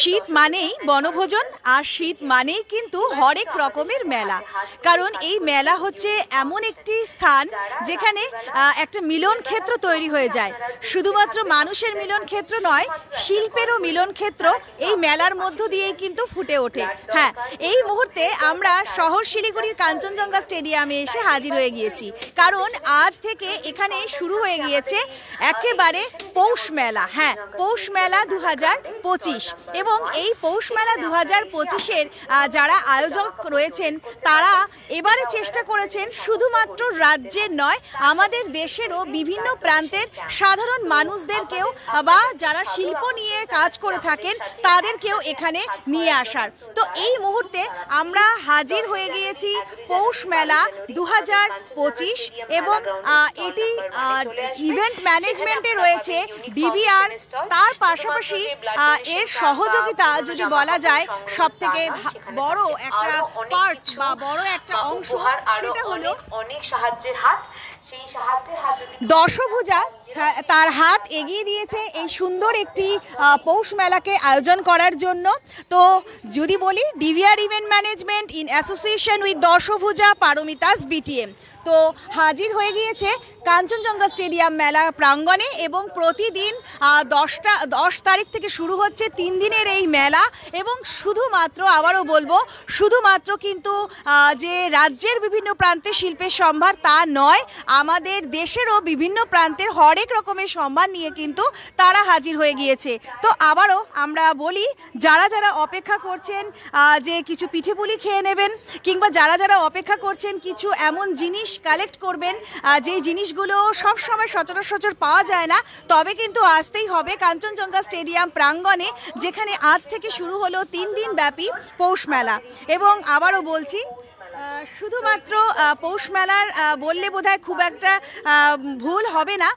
শীত মানেই বনভোজন আর শীত মানেই কিন্তু হরেক রকমের মেলা। কারণ এই মেলা হচ্ছে এমন একটি স্থান যেখানে একটা মিলন ক্ষেত্র তৈরি হয়ে যায়। শুধুমাত্র মানুষের মিলন ক্ষেত্র নয়, শিল্পেরও মিলন ক্ষেত্র এই মেলার মধ্য দিয়েই কিন্তু ফুটে ওঠে। হ্যাঁ, এই মুহূর্তে আমরা শহর শিলিগুড়ির কাঞ্চনজঙ্ঘা স্টেডিয়ামে এসে হাজির হয়ে গিয়েছি, কারণ আজ থেকে এখানে শুরু হয়ে গিয়েছে একেবারে পৌষ মেলা। হ্যাঁ, পৌষ মেলা 2025। এবং এই পৌষ মেলা 2025-এর যারা আয়োজক রয়েছেন তারা এবারে চেষ্টা করেছেন শুধুমাত্র রাজ্যের নয়, আমাদের দেশেরও বিভিন্ন প্রান্তের সাধারণ মানুষদেরকেও বা যারা শিল্প নিয়ে কাজ করে থাকেন তাদেরকেও এখানে নিয়ে আসার। তো এই মুহূর্তে আমরা হাজির হয়ে গিয়েছি পৌষ মেলা 2025 এবং এটি ইভেন্ট ম্যানেজমেন্টে রয়েছে ডিভিআর। তার পাশাপাশি এর সহযোগিতা যদি বলা যায় সব থেকে বড় একটা পার্ট বা বড় একটা অংশ, সেটা হলো অনেক সাহায্যের হাত। সেই সাহায্যের হাত দশভুজা তার হাত এগিয়ে দিয়েছে এই সুন্দর একটি পৌষ মেলাকে আয়োজন করার জন্য। তো যদি বলি DVR event management in association with দশভুজা Paromita's BTM তো হাজির হয়ে গিয়েছে কাঞ্চনজঙ্ঘা স্টেডিয়াম মেলা প্রাঙ্গণে। এবং প্রতিদিন 10 তারিখ থেকে শুরু হচ্ছে 3 দিনের এই মেলা। এবং শুধুমাত্র আবারও বলবো, শুধুমাত্র কিন্তু যে রাজ্যের বিভিন্ন প্রান্তে শিল্পের সম্ভার তা নয়, আমাদের দেশেরও বিভিন্ন প্রান্তের হরেক রকমের সম্ভার নিয়ে কিন্তু তারা হাজির হয়ে গিয়েছে। তো আবারও আমরা বলি, যারা যারা অপেক্ষা করছেন যে কিছু পিঠেপুলি খেয়ে নেবেন, কিংবা যারা যারা অপেক্ষা করছেন কিছু এমন জিনিস কালেক্ট করবেন যেই জিনিসগুলো সব সময় সচরাচর পাওয়া যায় না, তবে কিন্তু আসতেই হবে কাঞ্চনজঙ্ঘা স্টেডিয়াম প্রাঙ্গণে, যেখানে আজ থেকে শুরু হলো 3 দিন ব্যাপী পৌষ মেলা। এবং আবারও বলছি, শুধুমাত্র পৌষ মেলার বললে বোধহয় খুব একটা ভুল হবে না,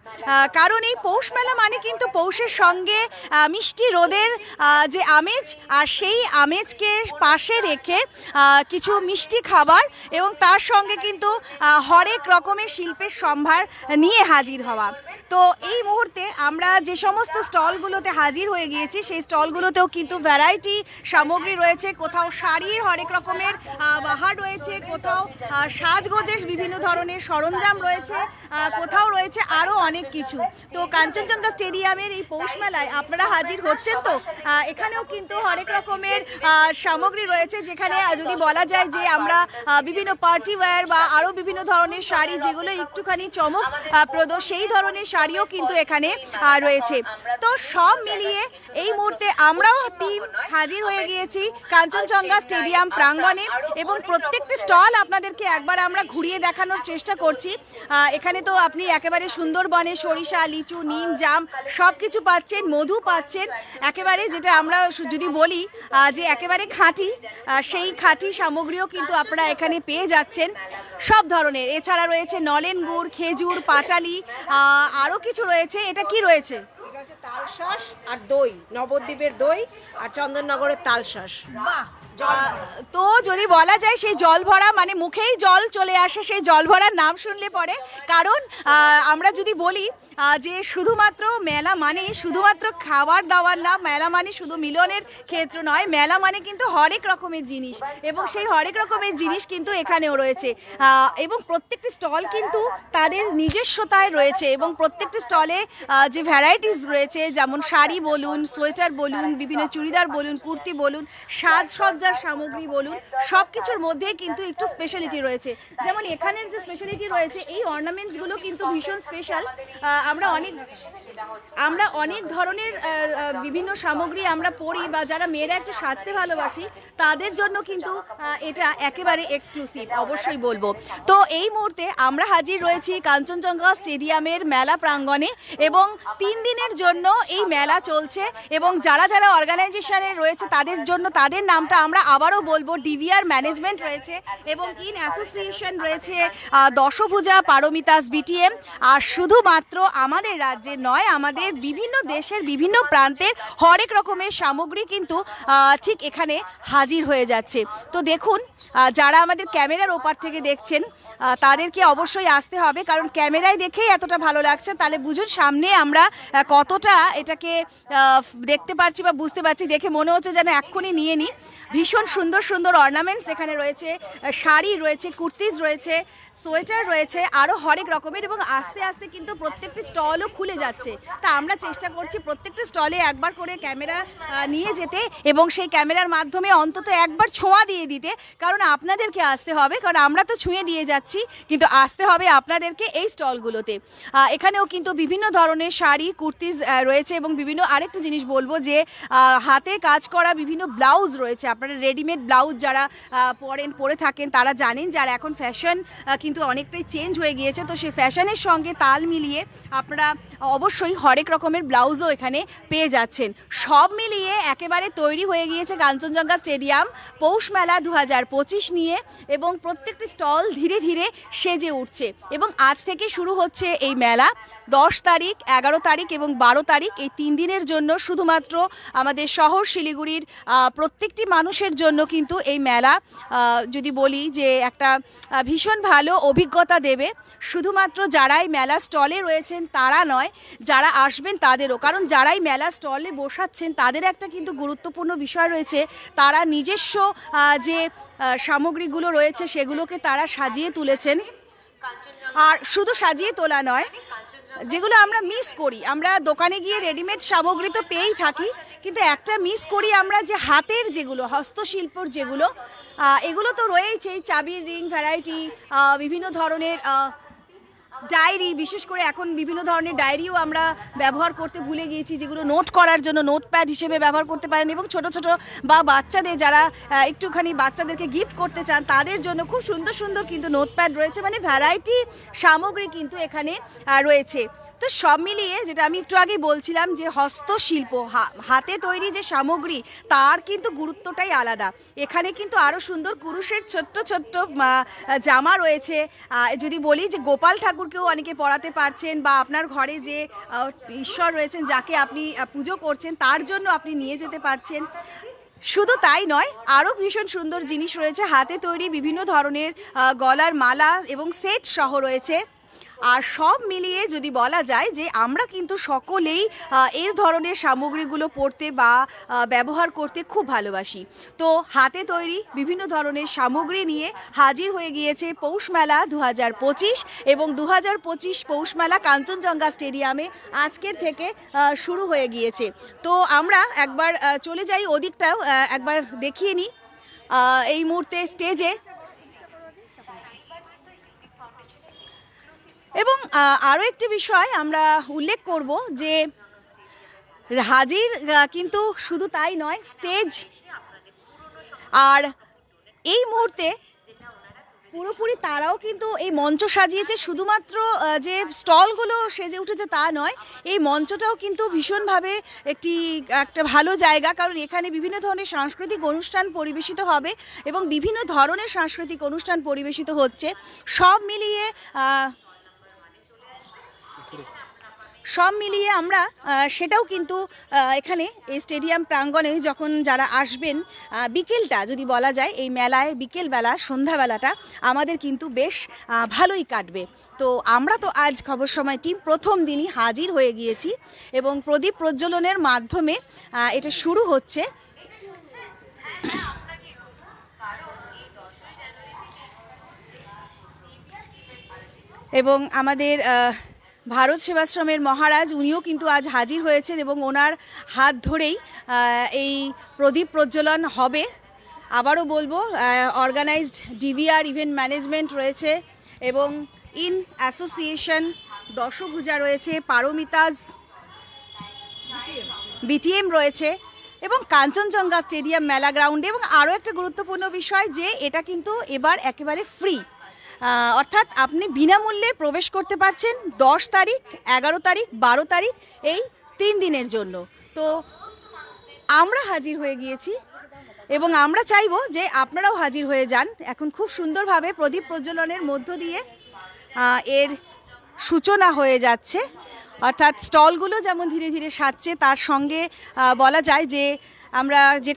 কারণ এই পৌষ মেলা মানে কিন্তু পৌষের সঙ্গে মিষ্টি রোদের যে আমেজ, আর সেই আমেজকে পাশে রেখে কিছু মিষ্টি খাবার এবং তার সঙ্গে কিন্তু হরেক রকমের শিল্পের সম্ভার নিয়ে হাজির হওয়া। তো এই মুহূর্তে আমরা যে সমস্ত স্টলগুলোতে হাজির হয়ে গিয়েছি সেই স্টলগুলোতেও কিন্তু ভ্যারাইটি সামগ্রী রয়েছে। কোথাও শাড়ির হরেক রকমের বাহার রয়েছে, কোথাও সাজগোজের বিভিন্ন ধরনের সরঞ্জাম রয়েছে, কোথাও রয়েছে আরও অনেক কিছু। তো কাঞ্চনজঙ্ঘা স্টেডিয়ামের এই পৌষ মেলায় আপনারা হাজির হচ্ছেন, তো এখানেও কিন্তু হরেক রকমের সামগ্রী রয়েছে, যেখানে যদি বলা যায় যে আমরা বিভিন্ন পার্টি ওয়্যার বা আরও বিভিন্ন ধরনের শাড়ি যেগুলো একটুখানি চমক প্রদ, সেই ধরনের শাড়িও কিন্তু এখানে রয়েছে। তো সব মিলিয়ে এই মুহূর্তে আমরাও টিম হাজির হয়ে গিয়েছি কাঞ্চনজঙ্ঘা স্টেডিয়াম প্রাঙ্গণে। এবং প্রত্যেকটি স্টল আপনাদেরকে একবার আমরা ঘুরিয়ে দেখানোর চেষ্টা করছি। এখানে তো আপনি একেবারে সুন্দরবনে সরিষা, লিচু, নিম, জাম সব কিছু পাচ্ছেন, মধু পাচ্ছেন, একেবারে যেটা আমরা যদি বলি যে একেবারে খাঁটি, সেই খাঁটি সামগ্রীও কিন্তু আপনারা এখানে পেয়ে যাচ্ছেন সব ধরনের। এছাড়া রয়েছে নলেন গুড়, খেজুর, পাটালি, আরও কিছু রয়েছে। এটা কি রয়েছে? তালশাঁস আর দই, নবদ্বীপের দই আর চন্দননগরের তালশাঁস। বাহ! তো যদি বলা যায় সেই জল ভরা, মানে মুখেই জল চলে আসে সেই জল ভরার নাম শুনলে পরে। কারণ আমরা যদি বলি যে শুধুমাত্র মেলা মানে শুধুমাত্র খাবার দাবার না, মেলা মানে শুধু মিলনের ক্ষেত্র নয়, মেলা মানে কিন্তু হরেক রকমের জিনিস, এবং সেই হরেক রকমের জিনিস কিন্তু এখানেও রয়েছে। এবং প্রত্যেকটি স্টল কিন্তু তাদের নিজস্বতায় রয়েছে, এবং প্রত্যেকটি স্টলে যে ভ্যারাইটিস রয়েছে, যেমন শাড়ি বলুন, সোয়েটার বলুন, বিভিন্ন চুড়িদার বলুন, কুর্তি বলুন, সাজসজ্জার সামগ্রী বলুন, সব কিছুর মধ্যে কিন্তু একটু স্পেশালিটি রয়েছে। যেমন এখানের যে স্পেশালিটি রয়েছে, এই অর্নামেন্টসগুলো কিন্তু ভীষণ স্পেশাল। আমরা অনেক ধরনের বিভিন্ন সামগ্রী আমরা পরি, বা যারা মেয়েরা একটু সাজতে ভালোবাসি তাদের জন্য কিন্তু এটা একেবারে এক্সক্লুসিভ, অবশ্যই বলবো। তো এই মুহূর্তে আমরা হাজির রয়েছি কাঞ্চনজঙ্ঘা স্টেডিয়ামের মেলা প্রাঙ্গণে, এবং 3 দিনের জন্য এই মেলা চলছে। এবং যারা যারা অর্গানাইজেশনে রয়েছে তাদের জন্য, তাদের নামটা আমরা আবারও বলবো, ডিভিআর ম্যানেজমেন্ট রয়েছে এবং ইন অ্যাসোসিয়েশন রয়েছে দশভুজা পারমিতাস বিটিএম। আর শুধুমাত্র আমাদের রাজ্যের নয়, আমাদের বিভিন্ন দেশের বিভিন্ন প্রান্তের হরেক রকমের সামগ্রী কিন্তু ঠিক এখানে হাজির হয়ে যাচ্ছে। তো দেখুন, যারা আমাদের ক্যামেরার ওপার থেকে দেখছেন তাদেরকে অবশ্যই আসতে হবে, কারণ ক্যামেরায় দেখেই এতটা ভালো লাগছে, তাহলে বুঝুন সামনে আমরা কতটা যতটা এটাকে দেখতে পাচ্ছি বা বুঝতে পারছি, দেখে মনে হচ্ছে যেন এক্ষুনি নিয়ে নিই। ভীষণ সুন্দর সুন্দর অর্নামেন্টস এখানে রয়েছে, শাড়ি রয়েছে, কুর্তিজ রয়েছে, সোয়েটার রয়েছে, আরও হরেক রকমের, এবং আস্তে আস্তে কিন্তু প্রত্যেকটি স্টলও খুলে যাচ্ছে। তা আমরা চেষ্টা করছি প্রত্যেকটি স্টলে একবার করে ক্যামেরা নিয়ে যেতে এবং সেই ক্যামেরার মাধ্যমে অন্তত একবার ছোঁয়া দিয়ে দিতে, কারণ আপনাদেরকে আসতে হবে, কারণ আমরা তো ছুঁয়ে দিয়ে যাচ্ছি, কিন্তু আসতে হবে আপনাদেরকে এই স্টলগুলোতে। এখানেও কিন্তু বিভিন্ন ধরনের শাড়ি, কুর্তিজ রয়েছে এবং বিভিন্ন আরেকটা জিনিস বলবো যে হাতে কাজ করা বিভিন্ন ব্লাউজ রয়েছে। আপনারা রেডিমেড ব্লাউজ যারা পরে থাকেন তারা জানেন যে আর এখন ফ্যাশন কিন্তু অনেকটাই চেঞ্জ হয়ে গিয়েছে, তো সেই ফ্যাশনের সঙ্গে তাল মিলিয়ে আপনারা অবশ্যই হরেক রকমের ব্লাউজও এখানে পেয়ে যাচ্ছেন। সব মিলিয়ে একেবারে তৈরি হয়ে গিয়েছে কাঞ্চনজঙ্ঘা স্টেডিয়াম পৌষ মেলা 2025 নিয়ে, এবং প্রত্যেকটি স্টল ধীরে ধীরে সেজে উঠছে। এবং আজ থেকে শুরু হচ্ছে এই মেলা। 10 তারিখ, 11 তারিখ এবং 12 তারিখ এই 3 দিনের জন্য শুধুমাত্র আমাদের শহর শিলিগুড়ির প্রত্যেকটি মানুষের জন্য কিন্তু এই মেলা যদি বলি যে একটা ভীষণ ভালো অভিজ্ঞতা দেবে। শুধুমাত্র যারাই মেলা স্টলে রয়েছেন তারা নয়, যারা আসবেন তাদেরও, কারণ যারাই মেলা স্টলে বসাচ্ছেন তাদের একটা কিন্তু গুরুত্বপূর্ণ বিষয় রয়েছে, তারা নিজস্ব যে সামগ্রীগুলো রয়েছে সেগুলোকে তারা সাজিয়ে তুলেছেন। আর শুধু সাজিয়ে তোলা নয়, যেগুলো আমরা মিস করি, আমরা দোকানে গিয়ে রেডিমেড সামগ্রী তো পেয়েই থাকি, কিন্তু একটা মিস করি আমরা যে হাতের যেগুলো হস্তশিল্পর যেগুলো, এগুলো তো রয়েছেই। চাবির রিং ভ্যারাইটি, বিভিন্ন ধরনের ডায়েরি, বিশেষ করে এখন বিভিন্ন ধরনের ডায়েরিও আমরা ব্যবহার করতে ভুলে গিয়েছি, যেগুলো নোট করার জন্য নোটপ্যাড হিসেবে ব্যবহার করতে পারেন। এবং ছোট ছোট বা বাচ্চাদের যারা একটুখানি বাচ্চাদেরকে গিফট করতে চান তাদের জন্য খুব সুন্দর সুন্দর কিন্তু নোটপ্যাড রয়েছে, মানে ভ্যারাইটি সামগ্রী কিন্তু এখানে রয়েছে। তো সব মিলিয়ে যেটা আমি একটু আগে বলছিলাম যে হস্তশিল্প, হাতে তৈরি যে সামগ্রী, তার কিন্তু গুরুত্বটাই আলাদা। এখানে কিন্তু আরও সুন্দর কুরুশের ছোট্ট ছোট্ট জামা রয়েছে। যদি বলি যে গোপাল ঠাকুরকেও অনেকে পরাতে পারছেন, বা আপনার ঘরে যে ঈশ্বর রয়েছেন যাকে আপনি পুজো করছেন তার জন্য আপনি নিয়ে যেতে পারছেন। শুধু তাই নয়, আরও ভীষণ সুন্দর জিনিস রয়েছে, হাতে তৈরি বিভিন্ন ধরনের গলার মালা এবং সেট সহ রয়েছে। আর সব মিলিয়ে যদি বলা যায় যে আমরা কিন্তু সকলেই এর ধরনের সামগ্রীগুলো পরতে বা ব্যবহার করতে খুব ভালোবাসি। তো হাতে তৈরি বিভিন্ন ধরনের সামগ্রী নিয়ে হাজির হয়ে গিয়েছে পৌষ মেলা 2025, এবং 2025 পৌষ মেলা কাঞ্চনজঙ্ঘা স্টেডিয়ামে আজকের থেকে শুরু হয়ে গিয়েছে। তো আমরা একবার চলে যাই ওদিকটাও একবার দেখিয়ে নিই। এই মুহূর্তে স্টেজে এবং আরও একটি বিষয় আমরা উল্লেখ করব যে হাজির কিন্তু শুধু তাই নয়, স্টেজ আর এই মুহূর্তে পুরোপুরি তারাও কিন্তু এই মঞ্চ সাজিয়েছে। শুধুমাত্র যে স্টলগুলো সেজে উঠেছে তা নয়, এই মঞ্চটাও কিন্তু ভীষণভাবে একটা ভালো জায়গা, কারণ এখানে বিভিন্ন ধরনের সাংস্কৃতিক অনুষ্ঠান পরিবেশিত হবে এবং বিভিন্ন ধরনের সাংস্কৃতিক অনুষ্ঠান পরিবেশিত হচ্ছে। সব মিলিয়ে আমরা সেটাও কিন্তু এখানে এই স্টেডিয়াম প্রাঙ্গণে যখন যারা আসবেন, বিকেলটা যদি বলা যায় এই মেলায় বিকেলবেলা সন্ধ্যাবেলাটা আমাদের কিন্তু বেশ ভালোই কাটবে। তো আমরা তো আজ খবর সময় টিম প্রথম দিনই হাজির হয়ে গিয়েছি এবং প্রদীপ প্রজ্বলনের মাধ্যমে এটা শুরু হচ্ছে। এবং আমাদের ভারত সেবাশ্রমের মহারাজ উনিও কিন্তু আজ হাজির হয়েছেন এবং ওনার হাত ধরেই এই প্রদীপ প্রজ্বলন হবে। আবারও বলবো, অর্গানাইজড ডিভিআর ইভেন্ট ম্যানেজমেন্ট রয়েছে এবং ইন অ্যাসোসিয়েশন দশভুজা রয়েছে, পারমিতাজ বিটিএম রয়েছে এবং কাঞ্চনজঙ্ঘা স্টেডিয়াম মেলা গ্রাউন্ডে। এবং আরও একটা গুরুত্বপূর্ণ বিষয় যে এটা কিন্তু এবার একেবারে ফ্রি, অর্থাৎ আপনি বিনামূল্যে প্রবেশ করতে পারছেন 10 তারিখ, 11 তারিখ, 12 তারিখ এই 3 দিনের জন্য। তো আমরা হাজির হয়ে গিয়েছি এবং আমরা চাইবো যে আপনারাও হাজির হয়ে যান। এখন খুব সুন্দরভাবে প্রদীপ প্রজ্বলনের মধ্য দিয়ে এর সূচনা হয়ে যাচ্ছে, অর্থাৎ স্টলগুলো যেমন ধীরে ধীরে সাজছে, তার সঙ্গে বলা যায় যে আমরা যে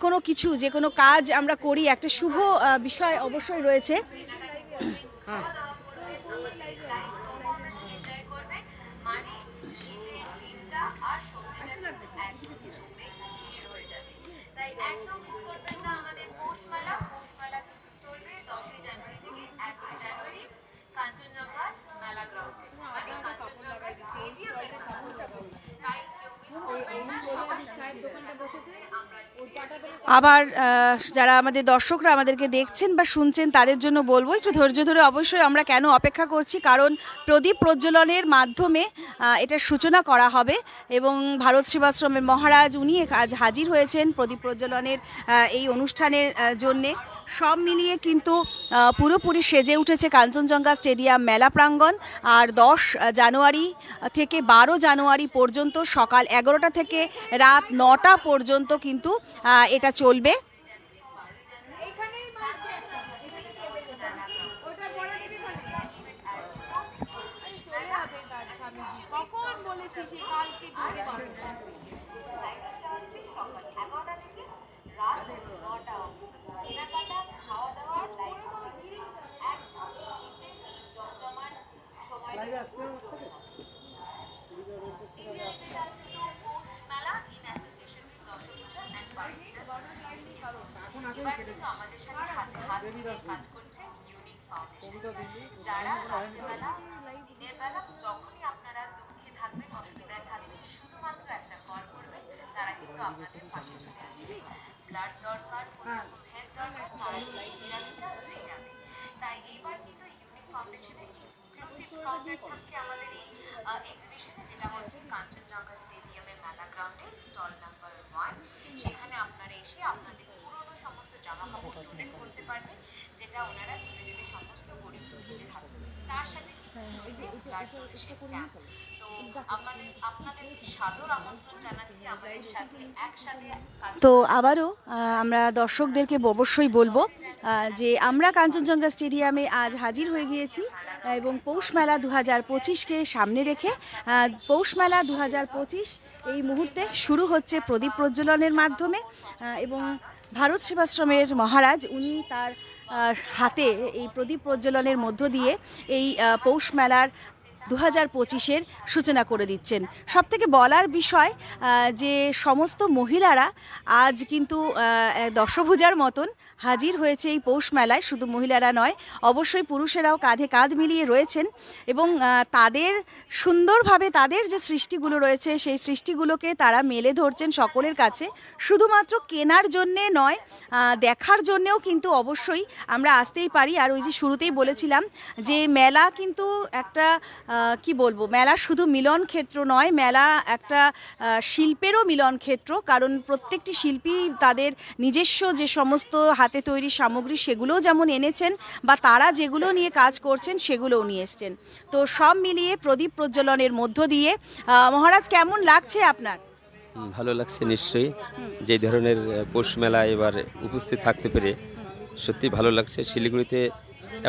কোনো কাজ আমরা করি, একটা শুভ বিষয় অবশ্যই রয়েছে। একদম মিস করবেন না আমাদের পৌষ মেলা কিন্তু চলবে 10ই জানুয়ারি থেকে 11 জানুয়ারি কাঞ্চনজঙ্ঘা মেলা গ্রাউন্ডে মানে কাঞ্চনজঙ্ঘা স্টেডিয়ামে তাই কেউ আবার যারা আমাদের দর্শকরা আমাদেরকে দেখছেন বা শুনছেন তাদের জন্য বলবো একটু ধৈর্য ধরে, অবশ্যই আমরা কেন অপেক্ষা করছি, কারণ প্রদীপ প্রজ্বলনের মাধ্যমে এটার সূচনা করা হবে এবং ভারত সেবাশ্রমের মহারাজ উনি আজ হাজির হয়েছেন প্রদীপ প্রজ্বলনের এই অনুষ্ঠানের জন্যে। সব মিলিয়ে কিন্তু পুরোপুরি সেজে উঠেছে কাঞ্চনজঙ্ঘা স্টেডিয়াম মেলা প্রাঙ্গণ। আর 10 জানুয়ারি থেকে 12 জানুয়ারি পর্যন্ত সকাল 11টা থেকে রাত 9টা পর্যন্ত কিন্তু এটা চলবে। কখন বলেছি সে কালকে দিতে পারবো টাইমিংটা হচ্ছে সকাল 11টা থেকে রাত 9টা কেনাকাটা খাওয়া দাওয়া লাইভ মিউজিক একদম শীতের জমজমাট সময় মেলা in association with Dashabhuja and পার্টিটাস এবার কিন্তু আমাদের সাথে হাতে হাত মিলিয়ে কাজ করছে ইউনিক ফাউন্ডেশন, যারা রাত্রেবেলা দিনের বেলা যখনই আপনারা দুঃখে থাকবেন অসুবিধায় থাকবেন শুধুমাত্র একটা কল করবেন, তারা কিন্তু আপনাদের পাশে চলে আসবে। ব্লাড দরকার, হেলথ দরকার, তারা কিন্তু জাস্টটা দিয়ে যাবে। তাই এইবার কিন্তু ইউনিক ফাউন্ডেশনের এক্সক্লুসিভ কাউন্টার থাকছে আমাদের এই এক্সিবিশনে, যেটা হচ্ছে কাঞ্চনজঙ্ঘা স্টেডিয়ামের মেলা গ্রাউন্ডে স্টল নাম্বার 1। সেখানে আপনারা এসে আপনাদের পুরনো সমস্ত জামা কাপড় ডোনেট করতে পারবেন, যেটা ওনারা ধীরে ধীরে সমস্ত গরিব দুঃখীদের হাতে দেবে। তার সাথে কিন্তু ব্লাড ডোনেশন ক্যাম্প। তো আপনাদের সাদর আমন্ত্রণ জানাচ্ছি আমাদের সাথে একসাথে তো আবারও আমরা দর্শকদেরকে অবশ্যই বলবো যে আমরা কাঞ্চনজঙ্ঘা স্টেডিয়ামে আজ হাজির হয়ে গিয়েছি এবং পৌষ মেলা 2025কে সামনে রেখে পৌষ মেলা 2025 এই মুহূর্তে শুরু হচ্ছে প্রদীপ প্রজ্বলনের মাধ্যমে এবং ভারত সেবাশ্রমের মহারাজ উনি তার হাতে এই প্রদীপ প্রজ্বলনের মধ্য দিয়ে এই পৌষ মেলার 2025-এর সূচনা করে দিচ্ছেন। সবথেকে বলার বিষয় যে সমস্ত মহিলারা আজ কিন্তু দশভূজার মতন হাজির হয়েছে এই পৌষ মেলায়। শুধু মহিলারা নয়, অবশ্যই পুরুষেরাও কাঁধে কাঁধ মিলিয়ে রয়েছেন এবং তাদের সুন্দরভাবে তাদের যে সৃষ্টিগুলো রয়েছে সেই সৃষ্টিগুলোকে তারা মেলে ধরছেন সকলের কাছে। শুধুমাত্র কেনার জন্যে নয়, দেখার জন্যেও কিন্তু অবশ্যই আমরা আসতেই পারি। আর ওই যে শুরুতেই বলেছিলাম যে মেলা কিন্তু একটা কি বলবো, মেলা শুধু মিলন ক্ষেত্র নয়, মেলা একটা শিল্পেরও মিলন ক্ষেত্র, কারণ প্রত্যেকটি শিল্পী তাদের নিজস্ব যে সমস্ত হাতে তৈরি সামগ্রী সেগুলোও যেমন এনেছেন বা তারা যেগুলো নিয়ে কাজ করছেন সেগুলোও নিয়ে এসছেন। তো সব মিলিয়ে প্রদীপ প্রজ্বলনের মধ্য দিয়ে মহারাজ কেমন লাগছে আপনার? ভালো লাগছে নিশ্চয়ই, যে ধরনের পৌষ মেলা এবার উপস্থিত থাকতে পেরে সত্যি ভালো লাগছে। শিলিগুড়িতে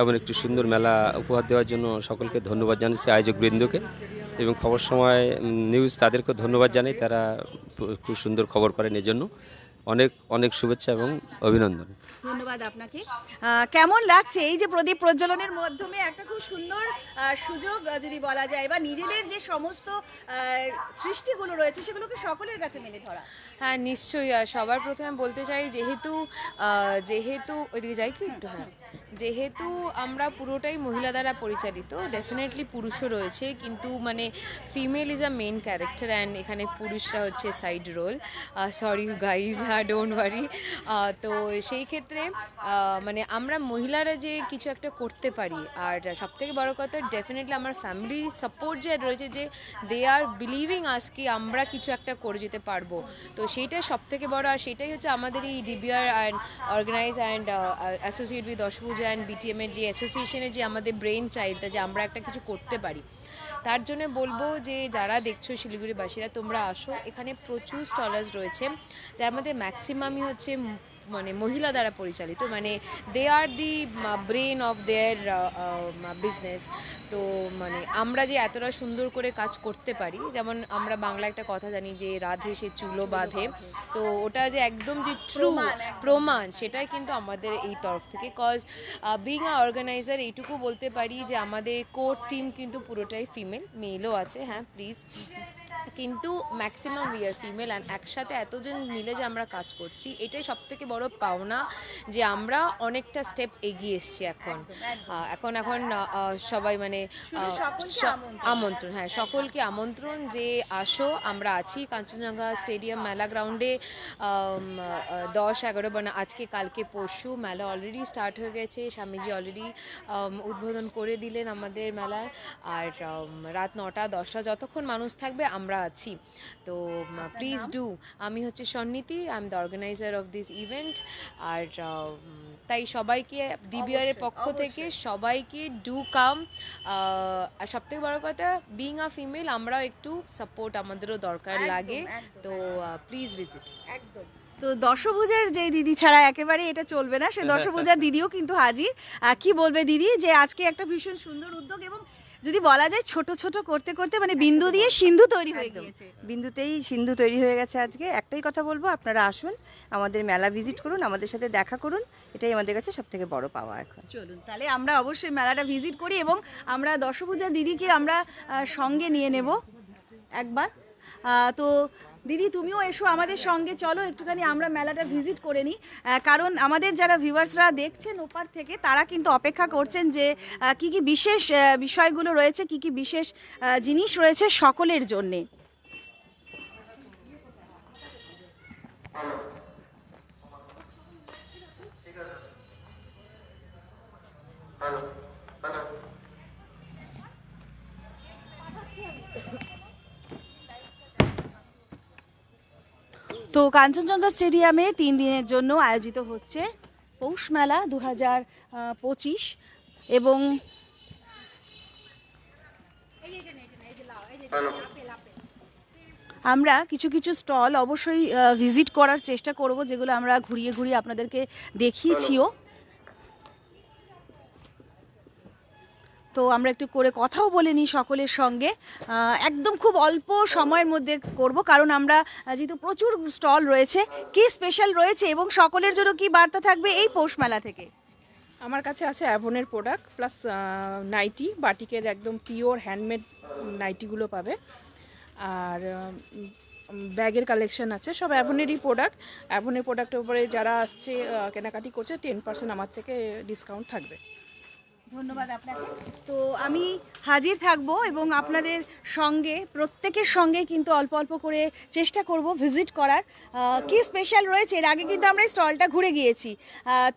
এমন একটি সুন্দর মেলা উপহার দেওয়ার জন্য সকলকে ধন্যবাদ জানাচ্ছি, আয়োজকবৃন্দকে এবং খবর সময় নিউজ তাদেরকে ধন্যবাদ জানাই, তারা খুব সুন্দর খবর করেন। এজন্য অনেক অনেক শুভেচ্ছা এবং অভিনন্দন। ধন্যবাদ আপনাকে। কেমন লাগছে এই যে প্রদীপ প্রজ্বলনের মাধ্যমে একটা খুব সুন্দর সুযোগ যদি বলা যায়, বা নিজেদের যে সমস্ত সৃষ্টিগুলো রয়েছে সেগুলোকে সকলের কাছে মেলে ধরা? হ্যাঁ নিশ্চয়ই। সবার প্রথমে বলতে চাই যেহেতু ওইদিকে যাই কি একটু, হ্যাঁ, যেহেতু আমরা পুরোটাই মহিলা দ্বারা পরিচালিত, ডেফিনেটলি পুরুষও রয়েছে, কিন্তু মানে female is a main character and এখানে পুরুষরা হচ্ছে side role. Sorry guys, don't worry. তো সেই ক্ষেত্রে মানে আমরা মহিলারা যে কিছু একটা করতে পারি, আর সবথেকে বড় কথা ডেফিনেটলি আমার ফ্যামিলি সাপোর্ট যে রয়েছে, যে দে আর বিলিভিং আজ কি আমরা কিছু একটা করে যেতে পারবো। তো সেইটাই সবথেকে বড়, আর সেটাই হচ্ছে আমাদের এই DBR and organise and associate with Dashabhuja and বিটিএমের যে অ্যাসোসিয়েশনের যে আমাদের ব্রেন চাইল্ডটা, যে আমরা একটা কিছু করতে পারি। তার জন্য বলবো যে যারা দেখছো শিলিগুড়িবাসীরা, তোমরা আসো, এখানে প্রচুর স্টলার্স রয়েছে যার মধ্যে ম্যাক্সিমামই হচ্ছে মানে মহিলা দ্বারা পরিচালিত, মানে they are the brain of their business. তো মানে আমরা যে এতটা সুন্দর করে কাজ করতে পারি, যেমন আমরা বাংলা একটা কথা জানি যে রাধে সে চুলো বাঁধে, তো ওটা যে একদম যে ট্রু প্রমাণ, সেটাই কিন্তু আমাদের এই তরফ থেকে। কজ বিং আ অর্গানাইজার এইটুকু বলতে পারি যে আমাদের কোর টিম কিন্তু পুরোটাই ফিমেল, মেলও আছে, হ্যাঁ প্লিজ। কিন্তু maximum we are female and একসাথে এতজন মিলে যে আমরা কাজ করছি এটাই সবথেকে বড় পাওনা, যে আমরা অনেকটা স্টেপ এগিয়ে এসেছি এখন। এখন সবাই মানে আমন্ত্রণ, হ্যাঁ সকলকে আমন্ত্রণ যে আসো, আমরা আছি কাঞ্চনজঙ্ঘা স্টেডিয়াম মেলা গ্রাউন্ডে 10-11 মানে আজকে কালকে পরশু মেলা অলরেডি স্টার্ট হয়ে গেছে। স্বামীজি অলরেডি উদ্বোধন করে দিলেন আমাদের মেলার। আর রাত 9টা-10টা যতক্ষণ মানুষ থাকবে আমরা আছি। তো প্লিজ ডু। আমি হচ্ছে Sunniti, I am the organiser of this event. আর তাই সবাইকে ডিবিআর এর পক্ষ থেকে সবাইকে ডু কাম। আর সবথেকে বড় কথা, বিং আ ফিমেল আমরাও একটু সাপোর্ট আমাদেরও দরকার লাগে, তো প্লিজ ভিজিট। একদম। তো দশভুজার যে দিদি ছাড়া একেবারে এটা চলবে না, সে দশভুজার দিদিও কিন্তু হাজির। কি বলবে দিদি যে আজকে একটা ভীষণ সুন্দর উদ্যোগ, এবং যদি বলা যায় ছোট ছোট করতে করতে মানে বিন্দু দিয়ে সিন্ধু তৈরি হয়ে গিয়েছে। বিন্দুতেই সিন্ধু তৈরি হয়ে গেছে আজকে। একটাই কথা বলবো, আপনারা আসুন, আমাদের মেলা ভিজিট করুন, আমাদের সাথে দেখা করুন, এটাই আমাদের কাছে সবথেকে বড় পাওয়া এখন। চলুন তাহলে আমরা অবশ্যই মেলাটা ভিজিট করি, এবং আমরা দশভুজার দিদিকে আমরা সঙ্গে নিয়ে নেব একবার। তো দিদি তুমিও এসো আমাদের সঙ্গে, চলো একটুখানি আমরা মেলাটা ভিজিট করে নিই। কারণ আমাদের যারা ভিউয়ার্সরা দেখছেন ওপার থেকে, তারা কিন্তু অপেক্ষা করছেন যে কি কি বিশেষ বিষয়গুলো রয়েছে, কি কি বিশেষ জিনিস রয়েছে সকলের জন্যে। তো কাঞ্চনজঙ্ঘা স্টেডিয়ামে 3 দিনের জন্য আয়োজিত হচ্ছে পৌষ মেলা 2025, এবং আমরা কিছু কিছু স্টল অবশ্যই ভিজিট করার চেষ্টা করব, যেগুলো আমরা ঘুরিয়ে ঘুরিয়ে আপনাদেরকে দেখিয়েছিও। তো আমরা একটু করে কথাও বলে নিই সকলের সঙ্গে। একদম খুব অল্প সময়ের মধ্যে করব, কারণ আমরা যেহেতু প্রচুর স্টল রয়েছে, কি স্পেশাল রয়েছে এবং সকলের জন্য কি বার্তা থাকবে এই পৌষ মেলা থেকে। আমার কাছে আছে অ্যাভনের প্রোডাক্ট প্লাস নাইটি, বাটিকের একদম পিওর হ্যান্ডমেড নাইটিগুলো পাবে। আর ব্যাগের কালেকশন আছে, সব অ্যাভনেরই প্রোডাক্ট। অ্যাভনের প্রোডাক্টের উপরে যারা আসছে কেনাকাটি করছে 10% আমার থেকে ডিসকাউন্ট থাকবে। ধন্যবাদ আপনাকে। তো আমি হাজির থাকব এবং আপনাদের সঙ্গে প্রত্যেকের সঙ্গে কিন্তু অল্প অল্প করে চেষ্টা করব ভিজিট করার। কি স্পেশাল রয়েছে, এর আগে কিন্তু আমরা স্টলটা ঘুরে গিয়েছি।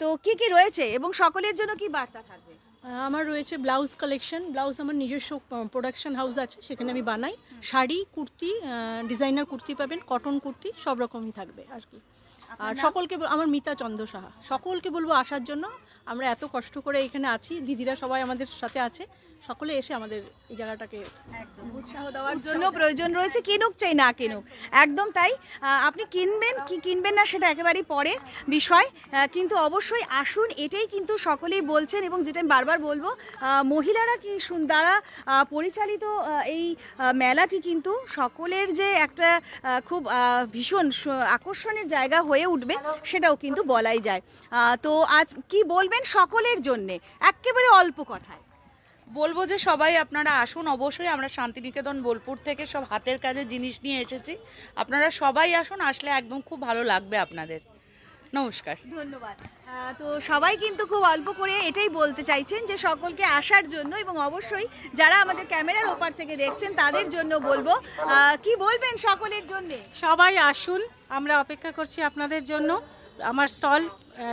তো কি কি রয়েছে এবং সকলের জন্য কি বার্তা থাকবে? আমার রয়েছে ব্লাউজ কালেকশন। ব্লাউজ আমার নিজস্ব প্রোডাকশন হাউস আছে, সেখানে আমি বানাই। শাড়ি, কুর্তি, ডিজাইনার কুর্তি পাবেন, কটন কুর্তি সব রকমই থাকবে আর কি। আর সকলকে আমার মিতা চন্দ্র সাহা, সকলকে বলবো আসার জন্য। আমরা এত কষ্ট করে এখানে আছি, দিদিরা সবাই আমাদের সাথে আছে, সকলে এসে আমাদের এই জায়গাটাকে একদম উৎসাহ দেওয়ার জন্য প্রয়োজন রয়েছে, কিনুক চাই না কিনুক, একদম তাই। আপনি কিনবেন কি কিনবেন না সেটা একেবারেই পরের বিষয়, কিন্তু অবশ্যই আসুন, এটাই কিন্তু সকলেই বলছেন। এবং যেটা আমি বারবার বলবো, মহিলারা কি দ্বারা পরিচালিত এই মেলাটি কিন্তু সকলের যে একটা খুব ভীষণ আকর্ষণের জায়গা হয়ে উঠবে, সেটাও কিন্তু বলাই যায়। তো আজ কি বলবেন সকলের জন্যে একেবারে অল্প কথায়? বলবো যে সবাই আপনারা আসুন, অবশ্যই আমরা শান্তিনিকেতন বোলপুর থেকে সব হাতের কাজের জিনিস নিয়ে এসেছি, আপনারা সবাই আসুন, আসলে একদম খুব ভালো লাগবে আপনাদের। নমস্কার, ধন্যবাদ। তো সবাই কিন্তু খুব অল্প করে এটাই বলতে চাইছেন যে সকলকে আসার জন্য, এবং অবশ্যই যারা আমাদের ক্যামেরার ওপার থেকে দেখছেন তাদের জন্য বলবো, কি বলবেন সকলের জন্য? সবাই আসুন, আমরা অপেক্ষা করছি আপনাদের জন্য। আমার স্টল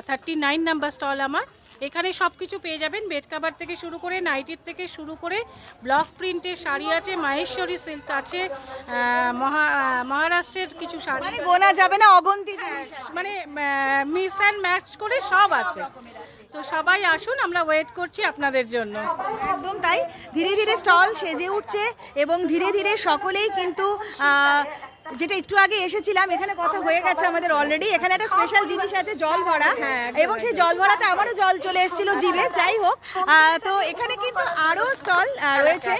39 নাম্বার স্টল আমার। এখানে সব কিছু পেয়ে যাবেন, বেড কাভার থেকে শুরু করে নাইটির থেকে শুরু করে ব্লক প্রিন্টের শাড়ি আছে, মাহেশ্বরী সিল্ক আছে, মহারাষ্ট্রের কিছু শাড়ি, মানে গোনা যাবে না, অগন্তি জিনিস আছে। মানে মিক্স অ্যান্ড ম্যাচ করে সব আছে। তো সবাই আসুন, আমরা ওয়েট করছি আপনাদের জন্য। একদম তাই, ধীরে ধীরে স্টল সেজে উঠছে এবং ধীরে ধীরে সকলেই কিন্তু যেটা একটু আগে এসেছিলাম, এখানে কথা হয়ে গেছে আমাদের অলরেডি। এখানে একটা স্পেশাল জিনিস আছে, জল ভরা, এবং সেই জল ভরাতে আমারও জল চলে এসেছিল জিভে। যাই হোক, তো এখানে কিন্তু আরও স্টল রয়েছে।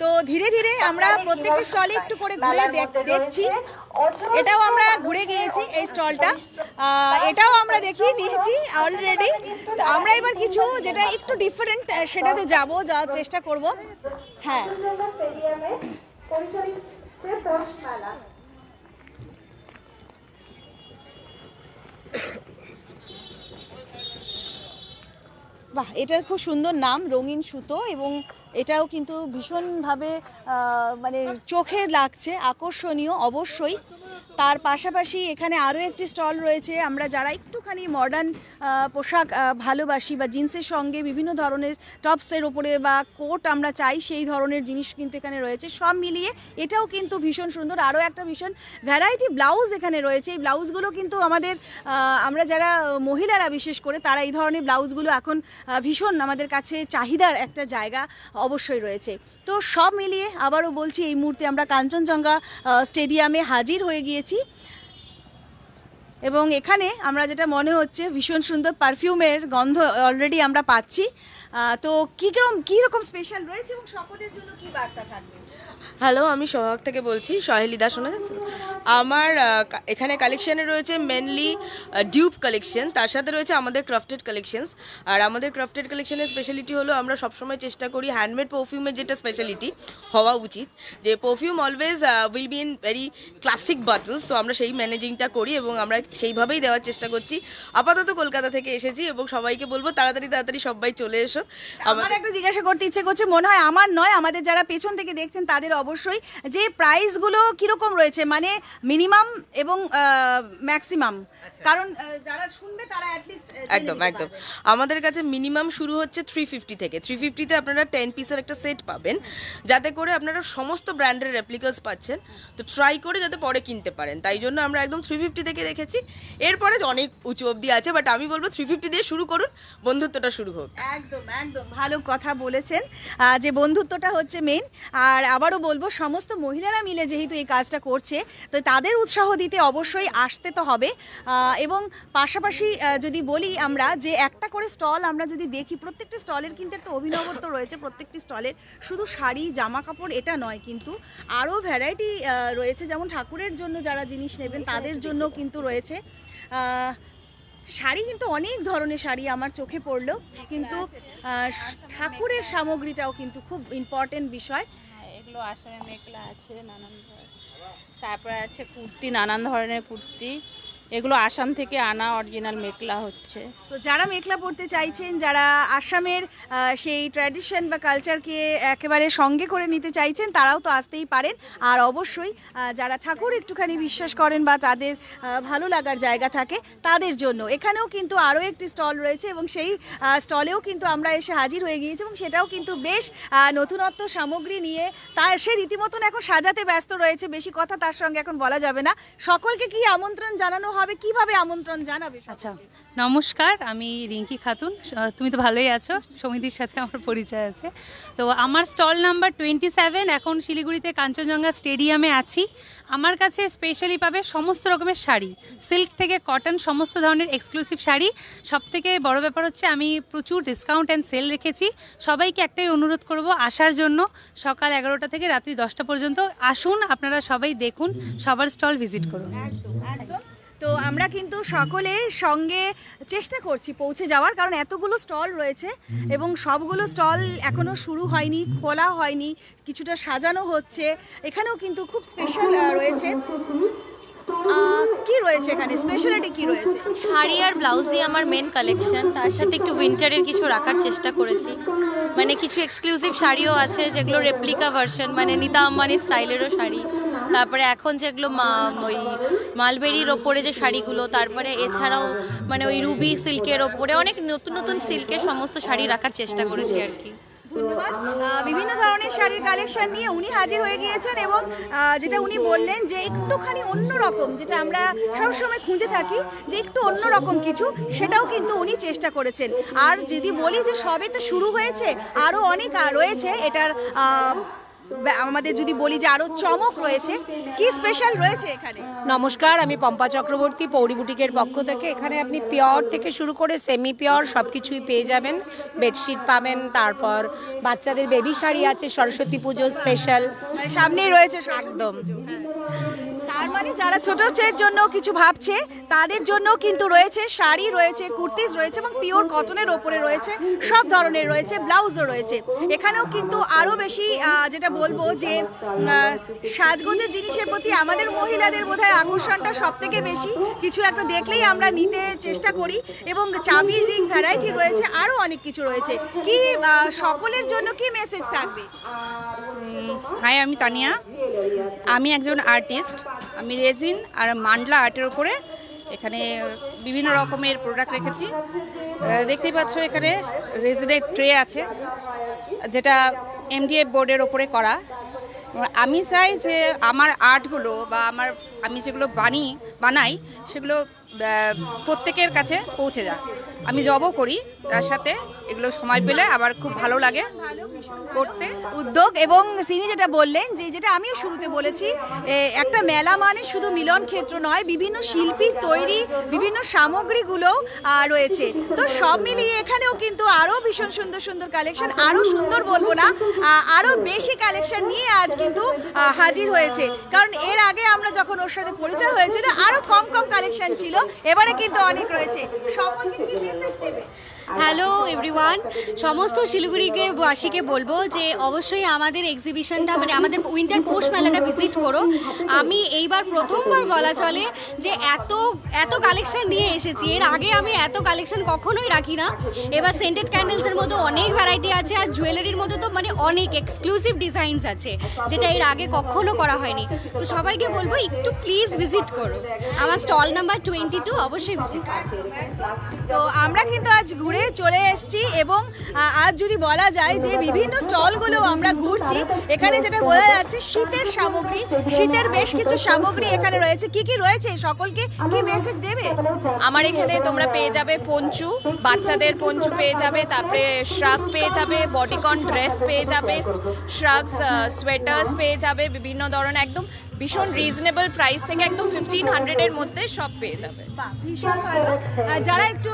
তো ধীরে ধীরে আমরা প্রত্যেকটা স্টলে একটু করে ঘুরে দেখছি। এটাও আমরা ঘুরে গিয়েছি, এই স্টলটা এটাও আমরা দেখিয়ে নিয়েছি অলরেডি। তো আমরা এবার কিছু যেটা একটু ডিফারেন্ট সেটাতে যাওয়ার চেষ্টা করব। হ্যাঁ, হচ্ছে পৌষ মেলা। বাহ, এটার খুব সুন্দর নাম রঙিন সুতো, এবং এটাও কিন্তু ভীষণভাবে মানে চোখে লাগছে, আকর্ষণীয় অবশ্যই। তার পাশাপাশি এখানে আরও একটি স্টল রয়েছে। আমরা যারা একটুখানি মডার্ন পোশাক ভালোবাসি বা জিন্সের সঙ্গে বিভিন্ন ধরনের টপসের ওপরে বা কোট আমরা চাই, সেই ধরনের জিনিস কিন্তু এখানে রয়েছে। সব মিলিয়ে এটাও কিন্তু ভীষণ সুন্দর। আরও একটা ভীষণ ভ্যারাইটি ব্লাউজ এখানে রয়েছে। এই ব্লাউজগুলো কিন্তু আমাদের আমরা যারা মহিলারা বিশেষ করে তারা এই ধরনের ব্লাউজগুলো এখন ভীষণ আমাদের কাছে চাহিদার একটা জায়গা অবশ্যই রয়েছে। তো সব মিলিয়ে আবারও বলছি, এই মুহূর্তে আমরা কাঞ্চনজঙ্ঘা স্টেডিয়ামে হাজির হয়ে গিয়েছি, এবং এখানে আমরা যেটা মনে হচ্ছে ভীষণ সুন্দর পারফিউমের গন্ধ অলরেডি আমরা পাচ্ছি। তো কীরকম স্পেশাল রয়েছে এবং সকলের জন্য কী বার্তা থাকবে? হ্যালো, আমি সোহাগ থেকে বলছি, সহেলিদা শোনা যাচ্ছে। আমার এখানে কালেকশানে রয়েছে মেনলি ডিউপ কালেকশন, তার সাথে রয়েছে আমাদের ক্রাফটেড কালেকশনস। আর আমাদের ক্রাফটেড কালেকশনের স্পেশালিটি হলো আমরা সবসময় চেষ্টা করি হ্যান্ডমেড পারফিউমের যেটা স্পেশালিটি হওয়া উচিত, যে perfume always will be in very classic bottles. তো আমরা সেই ম্যানেজিংটা করি এবং আমরা সেইভাবেই দেওয়ার চেষ্টা করছি। আপাতত কলকাতা থেকে এসেছি এবং সবাইকে বলবো তাড়াতাড়ি সবাই চলে এসো। আমার একটা জিজ্ঞাসা করতে ইচ্ছে করছে, মনে হয় আমার নয়, আমাদের যারা পেছন থেকে দেখছেন তাদের অবশ্যই, যে প্রাইসগুলো কিরকম রয়েছে, মানে মিনিমাম এবং ম্যাক্সিমাম, কারণ যারা শুনবে তারা অ্যাটলিস্ট একদম আমাদের কাছে মিনিমাম শুরু হচ্ছে 350 থেকে। 350-তে আপনারা 10 পিসের একটা সেট পাবেন, যাতে করে আপনারা সমস্ত ব্র্যান্ডের রেপ্লিকাস পাচ্ছেন। তো ট্রাই করে যাতে পরে কিনতে পারেন, তাই জন্য আমরা একদম 350 থেকে রেখেছি। এরপরে অনেক উঁচু অবধি আছে, বাট আমি বলবো 350 দিয়ে শুরু করুন, বন্ধুত্বটা শুরু হোক। একদম ভালো কথা বলেছেন, যে বন্ধুত্বটা হচ্ছে মেন। আর আবারও বলবো, সমস্ত মহিলারা মিলে যেহেতু এই কাজটা করছে, তো তাদের উৎসাহ দিতে অবশ্যই আসতে তো হবে। এবং পাশাপাশি যদি বলি আমরা, যে একটা করে স্টল আমরা যদি দেখি, প্রত্যেকটা স্টলের কিন্তু একটা অভিনবত্ব রয়েছে। প্রত্যেকটি স্টলের শুধু শাড়ি জামা কাপড় এটা নয়, কিন্তু আরও ভ্যারাইটি রয়েছে। যেমন ঠাকুরের জন্য যারা জিনিস নেবেন তাদের জন্য কিন্তু রয়েছে শাড়ি, কিন্তু অনেক ধরনের শাড়ি আমার চোখে পড়লো, কিন্তু ঠাকুরের সামগ্রীটাও কিন্তু খুব ইম্পর্টেন্ট বিষয়। এগুলো আসামে মেখলা আছে নানান ধরনের, তারপরে আছে কুর্তি, নানান ধরনের কুর্তি, এগুলো আসাম থেকে আনা অরিজিনাল মেখলা হচ্ছে। তো যারা মেখলা পরতে চাইছেন, যারা আসামের সেই ট্র্যাডিশন বা কালচারকে একেবারে সঙ্গে করে নিতে চাইছেন, তারাও তো আসতেই পারেন। আর অবশ্যই যারা ঠাকুর একটুখানি বিশ্বাস করেন বা তাদের ভালো লাগার জায়গা থাকে, তাদের জন্য এখানেও কিন্তু আরও একটি স্টল রয়েছে, এবং সেই স্টলেও কিন্তু আমরা এসে হাজির হয়ে গিয়েছি, এবং সেটাও কিন্তু বেশ নতুনত্ব সামগ্রী নিয়ে সে রীতিমতন এখন সাজাতে ব্যস্ত রয়েছে। বেশি কথা তার সঙ্গে এখন বলা যাবে না। সকলকে কি আমন্ত্রণ জানানো হবে, কিভাবে আমন্ত্রণ জানাবে? আচ্ছা, নমস্কার, আমি রিঙ্কি খাতুন। তুমি তো ভালোই আছো, সমিতির সাথে আমার পরিচয় আছে। তো আমার স্টল নাম্বার 27, এখন শিলিগুড়িতে কাঞ্চনজঙ্ঘা স্টেডিয়ামে আছি। আমার কাছে স্পেশালি পাবে সমস্ত রকমের শাড়ি, সিল্ক থেকে কটন, সমস্ত ধরনের এক্সক্লুসিভ শাড়ি। সবথেকে বড় ব্যাপার হচ্ছে আমি প্রচুর ডিসকাউন্ট অ্যান্ড সেল রেখেছি। সবাইকে একটাই অনুরোধ করব আসার জন্য, সকাল 11টা থেকে রাত্রি 10টা পর্যন্ত আসুন, আপনারা সবাই দেখুন, সবার স্টল ভিজিট করুন। একদম। তো আমরা কিন্তু সকলে সঙ্গে চেষ্টা করছি পৌঁছে যাওয়ার, কারণ এতগুলো স্টল রয়েছে এবং সবগুলো স্টল এখনো শুরু হয়নি, খোলা হয়নি, কিছুটা সাজানো হচ্ছে। এখানেও কিন্তু খুব স্পেশাল রয়েছে। কি রয়েছে এখানে, স্পেশালিটি কি রয়েছে? শাড়ি আর ব্লাউজই আমার মেন কালেকশন, তার সাথে একটু উইন্টারের কিছু রাখার চেষ্টা করেছি। মানে কিছু এক্সক্লুসিভ শাড়িও আছে যেগুলো রেপ্লিকা ভার্সন, মানে নীতা আম্বানি স্টাইলেরও শাড়ি। তারপরে এখন যেগুলো ওই মালবেরির ওপরে যে শাড়িগুলো, তারপরে এছাড়াও মানে ওই রুবি সিল্কের ওপরে অনেক নতুন নতুন সিল্কের সমস্ত শাড়ি রাখার চেষ্টা করেছি আর কি। ধন্যবাদ। বিভিন্ন ধরনের শাড়ির কালেকশন নিয়ে উনি হাজির হয়ে গিয়েছেন, এবং যেটা উনি বললেন যে একটুখানি অন্যরকম, যেটা আমরা সবসময় খুঁজে থাকি যে একটু অন্যরকম কিছু, সেটাও কিন্তু উনি চেষ্টা করেছেন। আর যদি বলি যে সবে তো শুরু হয়েছে, আরও অনেক রয়েছে এটার, আমাদের যদি বলি যে আরও চমক রয়েছে। কি স্পেশাল রয়েছে এখানে? নমস্কার, আমি পম্পা চক্রবর্তী, পৌরি বুটিকের পক্ষ থেকে। এখানে আপনি পিওর থেকে শুরু করে সেমি পিওর সব কিছুই পেয়ে যাবেন। বেডশিট পাবেন, তারপর বাচ্চাদের বেবি শাড়ি আছে, সরস্বতী পুজো স্পেশাল সামনেই রয়েছে একদম। তার মানে যারা ছোটদের জন্য কিছু ভাবছে তাদের জন্য কিন্তু রয়েছে শাড়ি, রয়েছে কুর্তিজ রয়েছে এবং পিওর কটনের ওপরে রয়েছে, সব ধরনের রয়েছে, ব্লাউজও রয়েছে। এখানেও কিন্তু আরও বেশি যেটা বলবো যে সাজগোজের জিনিসের প্রতি আমাদের মহিলাদের বোধহয় আকর্ষণটা সব থেকে বেশি। কিছু একটা দেখলেই আমরা নিতে চেষ্টা করি এবং চাবির রিং ভ্যারাইটি রয়েছে, আরও অনেক কিছু রয়েছে। কি সকলের জন্য কি মেসেজ থাকবে? হাই, আমি তানিয়া, আমি একজন আর্টিস্ট। আমি রেজিন আর মান্ডলা আর্টের ওপরে এখানে বিভিন্ন রকমের প্রোডাক্ট রেখেছি। দেখতেই পাচ্ছ এখানে রেজিনের ট্রে আছে যেটা এমডিএফ বোর্ডের ওপরে করা। আমি চাই যে আমার আর্টগুলো বা আমি যেগুলো বানাই সেগুলো প্রত্যেকের কাছে পৌঁছে যায়। আমি জবও করি, তার সাথে এগুলো সময় পেলে আবার খুব ভালো লাগে করতে উদ্যোগ। এবং তিনি যেটা বললেন যে যেটা আমিও শুরুতে বলেছি, একটা মেলা মানে শুধু মিলন ক্ষেত্র নয়, বিভিন্ন শিল্পীর তৈরি বিভিন্ন সামগ্রীগুলো রয়েছে। তো সব মিলিয়ে এখানেও কিন্তু আরও ভীষণ সুন্দর সুন্দর কালেকশন, আরও সুন্দর বলবো না, আরও বেশি কালেকশন নিয়ে আজ কিন্তু হাজির হয়েছে। কারণ এর আগে আমরা যখন ওর সাথে পরিচয় হয়েছিল আরও কম কালেকশন ছিল, এবারে কিন্তু অনেক রয়েছে। সকলকে কি মেসেজ দেবে? হ্যালো এভরিওয়ান, সমস্ত শিলিগুড়িকে বাসীকে বলবো যে অবশ্যই আমাদের এক্সিবিশনটা মানে আমাদের উইন্টার পৌষ মেলাটা ভিজিট করো। আমি এইবার প্রথমবার বলা চলে যে এত কালেকশন নিয়ে এসেছি। এর আগে আমি এত কালেকশন কখনোই রাখি না। এবার সেন্টেড ক্যান্ডেলসের মধ্যে অনেক ভ্যারাইটি আছে, আর জুয়েলারির মধ্যে তো মানে অনেক এক্সক্লুসিভ ডিজাইনস আছে যেটা এর আগে কখনো করা হয়নি। তো সবাইকে বলবো একটু প্লিজ ভিজিট করো। আমার স্টল নাম্বার 22, অবশ্যই ভিজিট করো। তো আমরা কিন্তু আজ ঘুরে চলে এসেছি এবং আজ যদি বলা যায় যে বিভিন্ন স্টলগুলো আমরা ঘুরছি, এখানে যেটা বোঝা যাচ্ছে শীতের সামগ্রী, শীতের বেশ কিছু সামগ্রী এখানে রয়েছে। কি কি রয়েছে সকলকে কি মেসেজ দেবে? আমার এখানে তোমরা পেয়ে যাবে পঞ্চু, বাচ্চাদের পঞ্চু পেয়ে যাবে, তারপরে শ্রাগ পেয়ে যাবে, বডিকন ড্রেস পেয়ে যাবে, শ্রাগস সোয়েটার্স পেয়ে যাবে, বিভিন্ন ধরনের একদম ভীষণ রিজনেবল প্রাইস থেকে একদম 1500 মধ্যে সব পেয়ে যাবে। ভীষণ ভালো। যারা একটু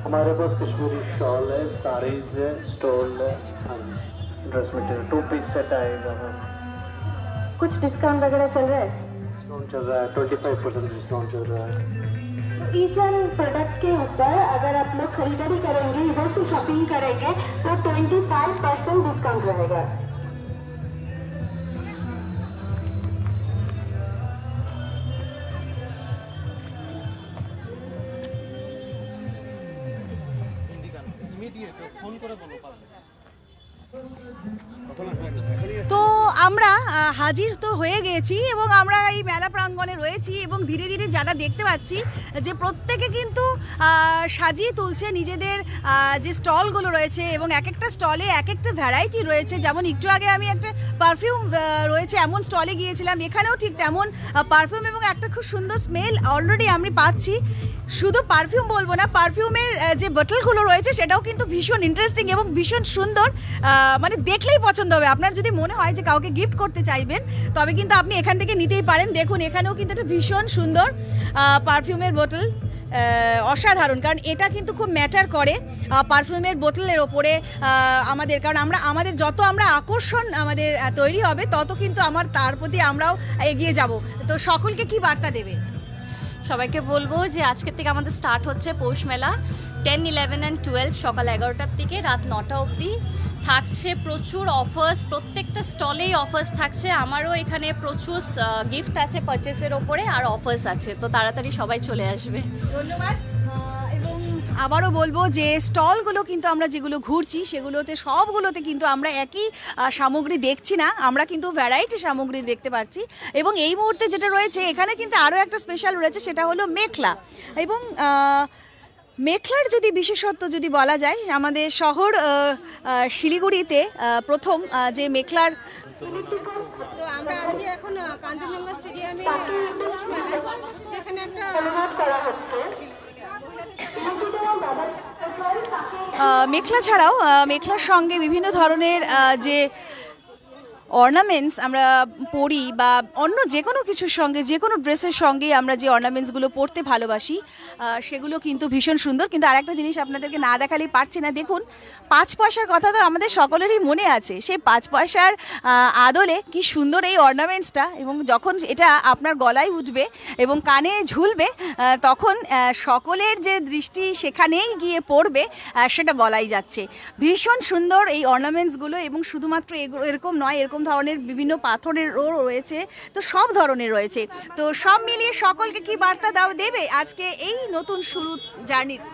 हमारे पास कश्मीरी शॉल है, साड़ीज है, स्टोल है, ड्रेस मटेरियल 2 पीस सेट आएगा। कुछ डिस्काउंट वगैरह चल रहा है? डिस्काउंट चल रहा है, 25% डिस्काउंट चल रहा है। ईच एंड प्रोडक्ट के ऊपर अगर आप लोग खरीदारी करेंगे, इधर से शॉपिंग करेंगे तो 25% डिस्काउंट रहेगा। তো আমরা হাজির তো হয়ে গেছি এবং আমরা এই মেলা প্রাঙ্গণে রয়েছি এবং ধীরে ধীরে যারা দেখতে পাচ্ছি যে প্রত্যেকে কিন্তু সাজিয়ে তুলছে নিজেদের যে স্টলগুলো রয়েছে এবং এক একটা স্টলে এক একটা ভ্যারাইটি রয়েছে। যেমন একটু আগে আমি একটা পারফিউম রয়েছে এমন স্টলে গিয়েছিলাম, এখানেও ঠিক তেমন পারফিউম এবং একটা খুব সুন্দর স্মেল অলরেডি আমি পাচ্ছি। শুধু পারফিউম বলবো না, পারফিউমের যে বোতলগুলো রয়েছে সেটাও কিন্তু ভীষণ ইন্টারেস্টিং এবং ভীষণ সুন্দর, মানে দেখলেই পছন্দ হবে। আপনার যদি মনে হয় যে কাউকে গিফট করতে চাইবেন তবে কিন্তু আপনি এখান থেকে নিতেই পারেন। দেখুন এখানেও কিন্তু একটা ভীষণ সুন্দর পারফিউমের বোতল, অসাধারণ। কারণ এটা কিন্তু খুব ম্যাটার করে পারফিউমের বোতলের ওপরে আমাদের, কারণ আমাদের যত আমরা আকর্ষণ আমাদের তৈরি হবে তত কিন্তু তার প্রতি আমরাও এগিয়ে যাব। তো সকলকে কি বার্তা দেবে? সবাইকে বলবো যে আজকের থেকে আমাদের স্টার্ট হচ্ছে পৌষ মেলা 10, 11 and 12 সকাল 11টার থেকে রাত 9টা অবধি। থাকছে প্রচুর অফার্স, প্রত্যেকটা স্টলেই অফার্স থাকছে। আমারও এখানে প্রচুর গিফট আছে পারচেসের ওপরে আর অফার্স আছে, তো তাড়াতাড়ি সবাই চলে আসবে। ধন্যবাদ। এবং আবারও বলবো যে স্টলগুলো কিন্তু আমরা যেগুলো ঘুরছি সেগুলোতে সবগুলোতে কিন্তু আমরা একই সামগ্রী দেখছি না, আমরা কিন্তু ভ্যারাইটি সামগ্রী দেখতে পাচ্ছি। এবং এই মুহূর্তে যেটা রয়েছে এখানে কিন্তু আরও একটা স্পেশাল রয়েছে, সেটা হলো মেখলা। এবং মেখলার যদি বিশেষত্ব যদি বলা যায়, আমাদের শহর শিলিগুড়িতে প্রথম যে মেখলার, তো আমরা আছি এখন কাঞ্চনজঙ্ঘা স্টেডিয়ামে, সেখানে একটা মেখলা ছাড়াও মেখলার সঙ্গে বিভিন্ন ধরনের যে অর্নামেন্টস আমরা পরি বা অন্য যে কোনো কিছুর সঙ্গে যে কোনো ড্রেসের সঙ্গে আমরা যে অর্নামেন্টসগুলো পরতে ভালোবাসি সেগুলো কিন্তু ভীষণ সুন্দর। কিন্তু আর একটা জিনিস আপনাদেরকে না দেখালেই পারছি না, দেখুন 5 পয়সার কথা তো আমাদের সকলেরই মনে আছে। সেই 5 পয়সার আদলে কি সুন্দর এই অর্নামেন্টসটা, এবং যখন এটা আপনার গলায় উঠবে এবং কানে ঝুলবে তখন সকলের যে দৃষ্টি সেখানেই গিয়ে পড়বে, সেটা বলাই যাচ্ছে। ভীষণ সুন্দর এই অর্নামেন্টসগুলো, এবং শুধুমাত্র এরকম নয়, এরকম ধরনের বিভিন্ন পাথরেরও রয়েছে, তো সব ধরনের রয়েছে। তো সব মিলিয়ে সকলকে কি বার্তা দেবে আজকে এই নতুন শুরু জার্নির?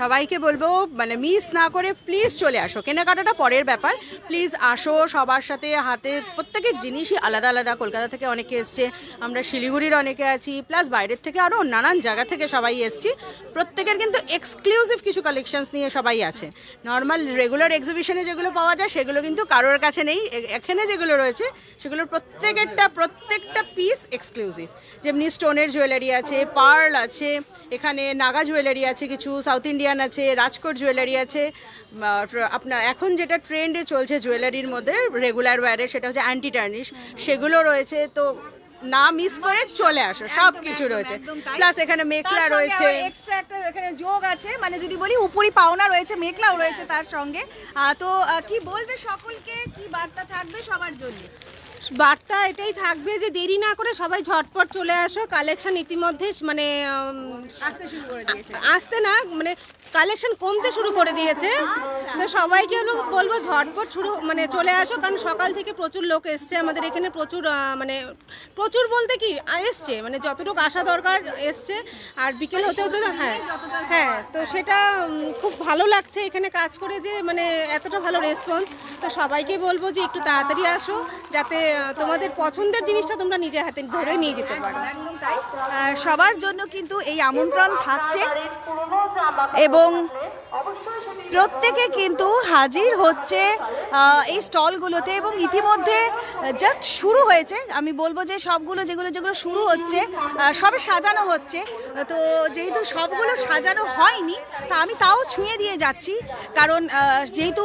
সবাইকে বলবো মানে মিস না করে প্লিজ চলে আসো। কেনাকাটাটা পরের ব্যাপার, প্লিজ আসো। সবার সাথে হাতে প্রত্যেকের জিনিসই আলাদা আলাদা। কলকাতা থেকে অনেকে এসছে, আমরা শিলিগুড়ির অনেকে আছি, প্লাস বাইরের থেকে আরও নানান জায়গা থেকে সবাই এসছি। প্রত্যেকের কিন্তু এক্সক্লুসিভ কিছু কালেকশনস নিয়ে সবাই আছে। নর্মাল রেগুলার এক্সিবিশনে যেগুলো পাওয়া যায় সেগুলো কিন্তু কারোর কাছে নেই। এখানে যেগুলো রয়েছে সেগুলোর প্রত্যেকটা পিস এক্সক্লুসিভ। যেমনি স্টোনের জুয়েলারি আছে, পার্ল আছে, এখানে নাগা জুয়েলারি আছে, কিছু সাউথ ইন্ডিয়ান আছে, রাজকোট জুয়েলারি আছে। আপনার এখন যেটা ট্রেন্ডে চলছে জুয়েলারির মধ্যে রেগুলার ওয়্যারে, সেটা হচ্ছে অ্যান্টি টার্নিশ, সেগুলো রয়েছে। তো না মিস করে চলে আসো, সব কিছু রয়েছে। প্লাস এখানে মেখলা রয়েছে, এক্সট্রা একটা এখানে যোগ আছে, মানে যদি বলি উপরি পাওনা রয়েছে, মেখলাও রয়েছে তার সঙ্গে। তো কি বলবে সকলকে, কি বার্তা থাকবে সবার জন্য? বার্তা এটাই থাকবে যে দেরি না করে সবাই ঝটপট চলে আসো। কালেকশন ইতিমধ্যে মানে আসতে না মানে কালেকশন কমতে শুরু করে দিয়েছে। তো সবাইকে বলবো ঝটপট মানে চলে আসো, কারণ সকাল থেকে প্রচুর লোক এসছে আমাদের এখানে। প্রচুর বলতে কি এসছে, মানে যতটুকু আসা দরকার এসছে। আর বিকেল হতে হতে হ্যাঁ তো সেটা খুব ভালো লাগছে এখানে কাজ করে, যে মানে এতটা ভালো রেসপন্স। তো সবাইকে বলবো যে একটু তাড়াতাড়ি আসো, যাতে তোমাদের পছন্দের জিনিসটা তোমরা নিজে হাতে ধরে নিয়ে যেতে পারো। একদম তাই, সবার জন্য কিন্তু এই আমন্ত্রণ থাকছে, এবং প্রত্যেকে কিন্তু হাজির হচ্ছে এই স্টলগুলোতে। এবং ইতিমধ্যে জাস্ট শুরু হয়েছে, আমি বলবো যে সবগুলো যেগুলো শুরু হচ্ছে সবে সাজানো হচ্ছে। তো যেহেতু সবগুলো সাজানো হয়নি, তা আমি তাও ছুঁয়ে দিয়ে যাচ্ছি, কারণ যেহেতু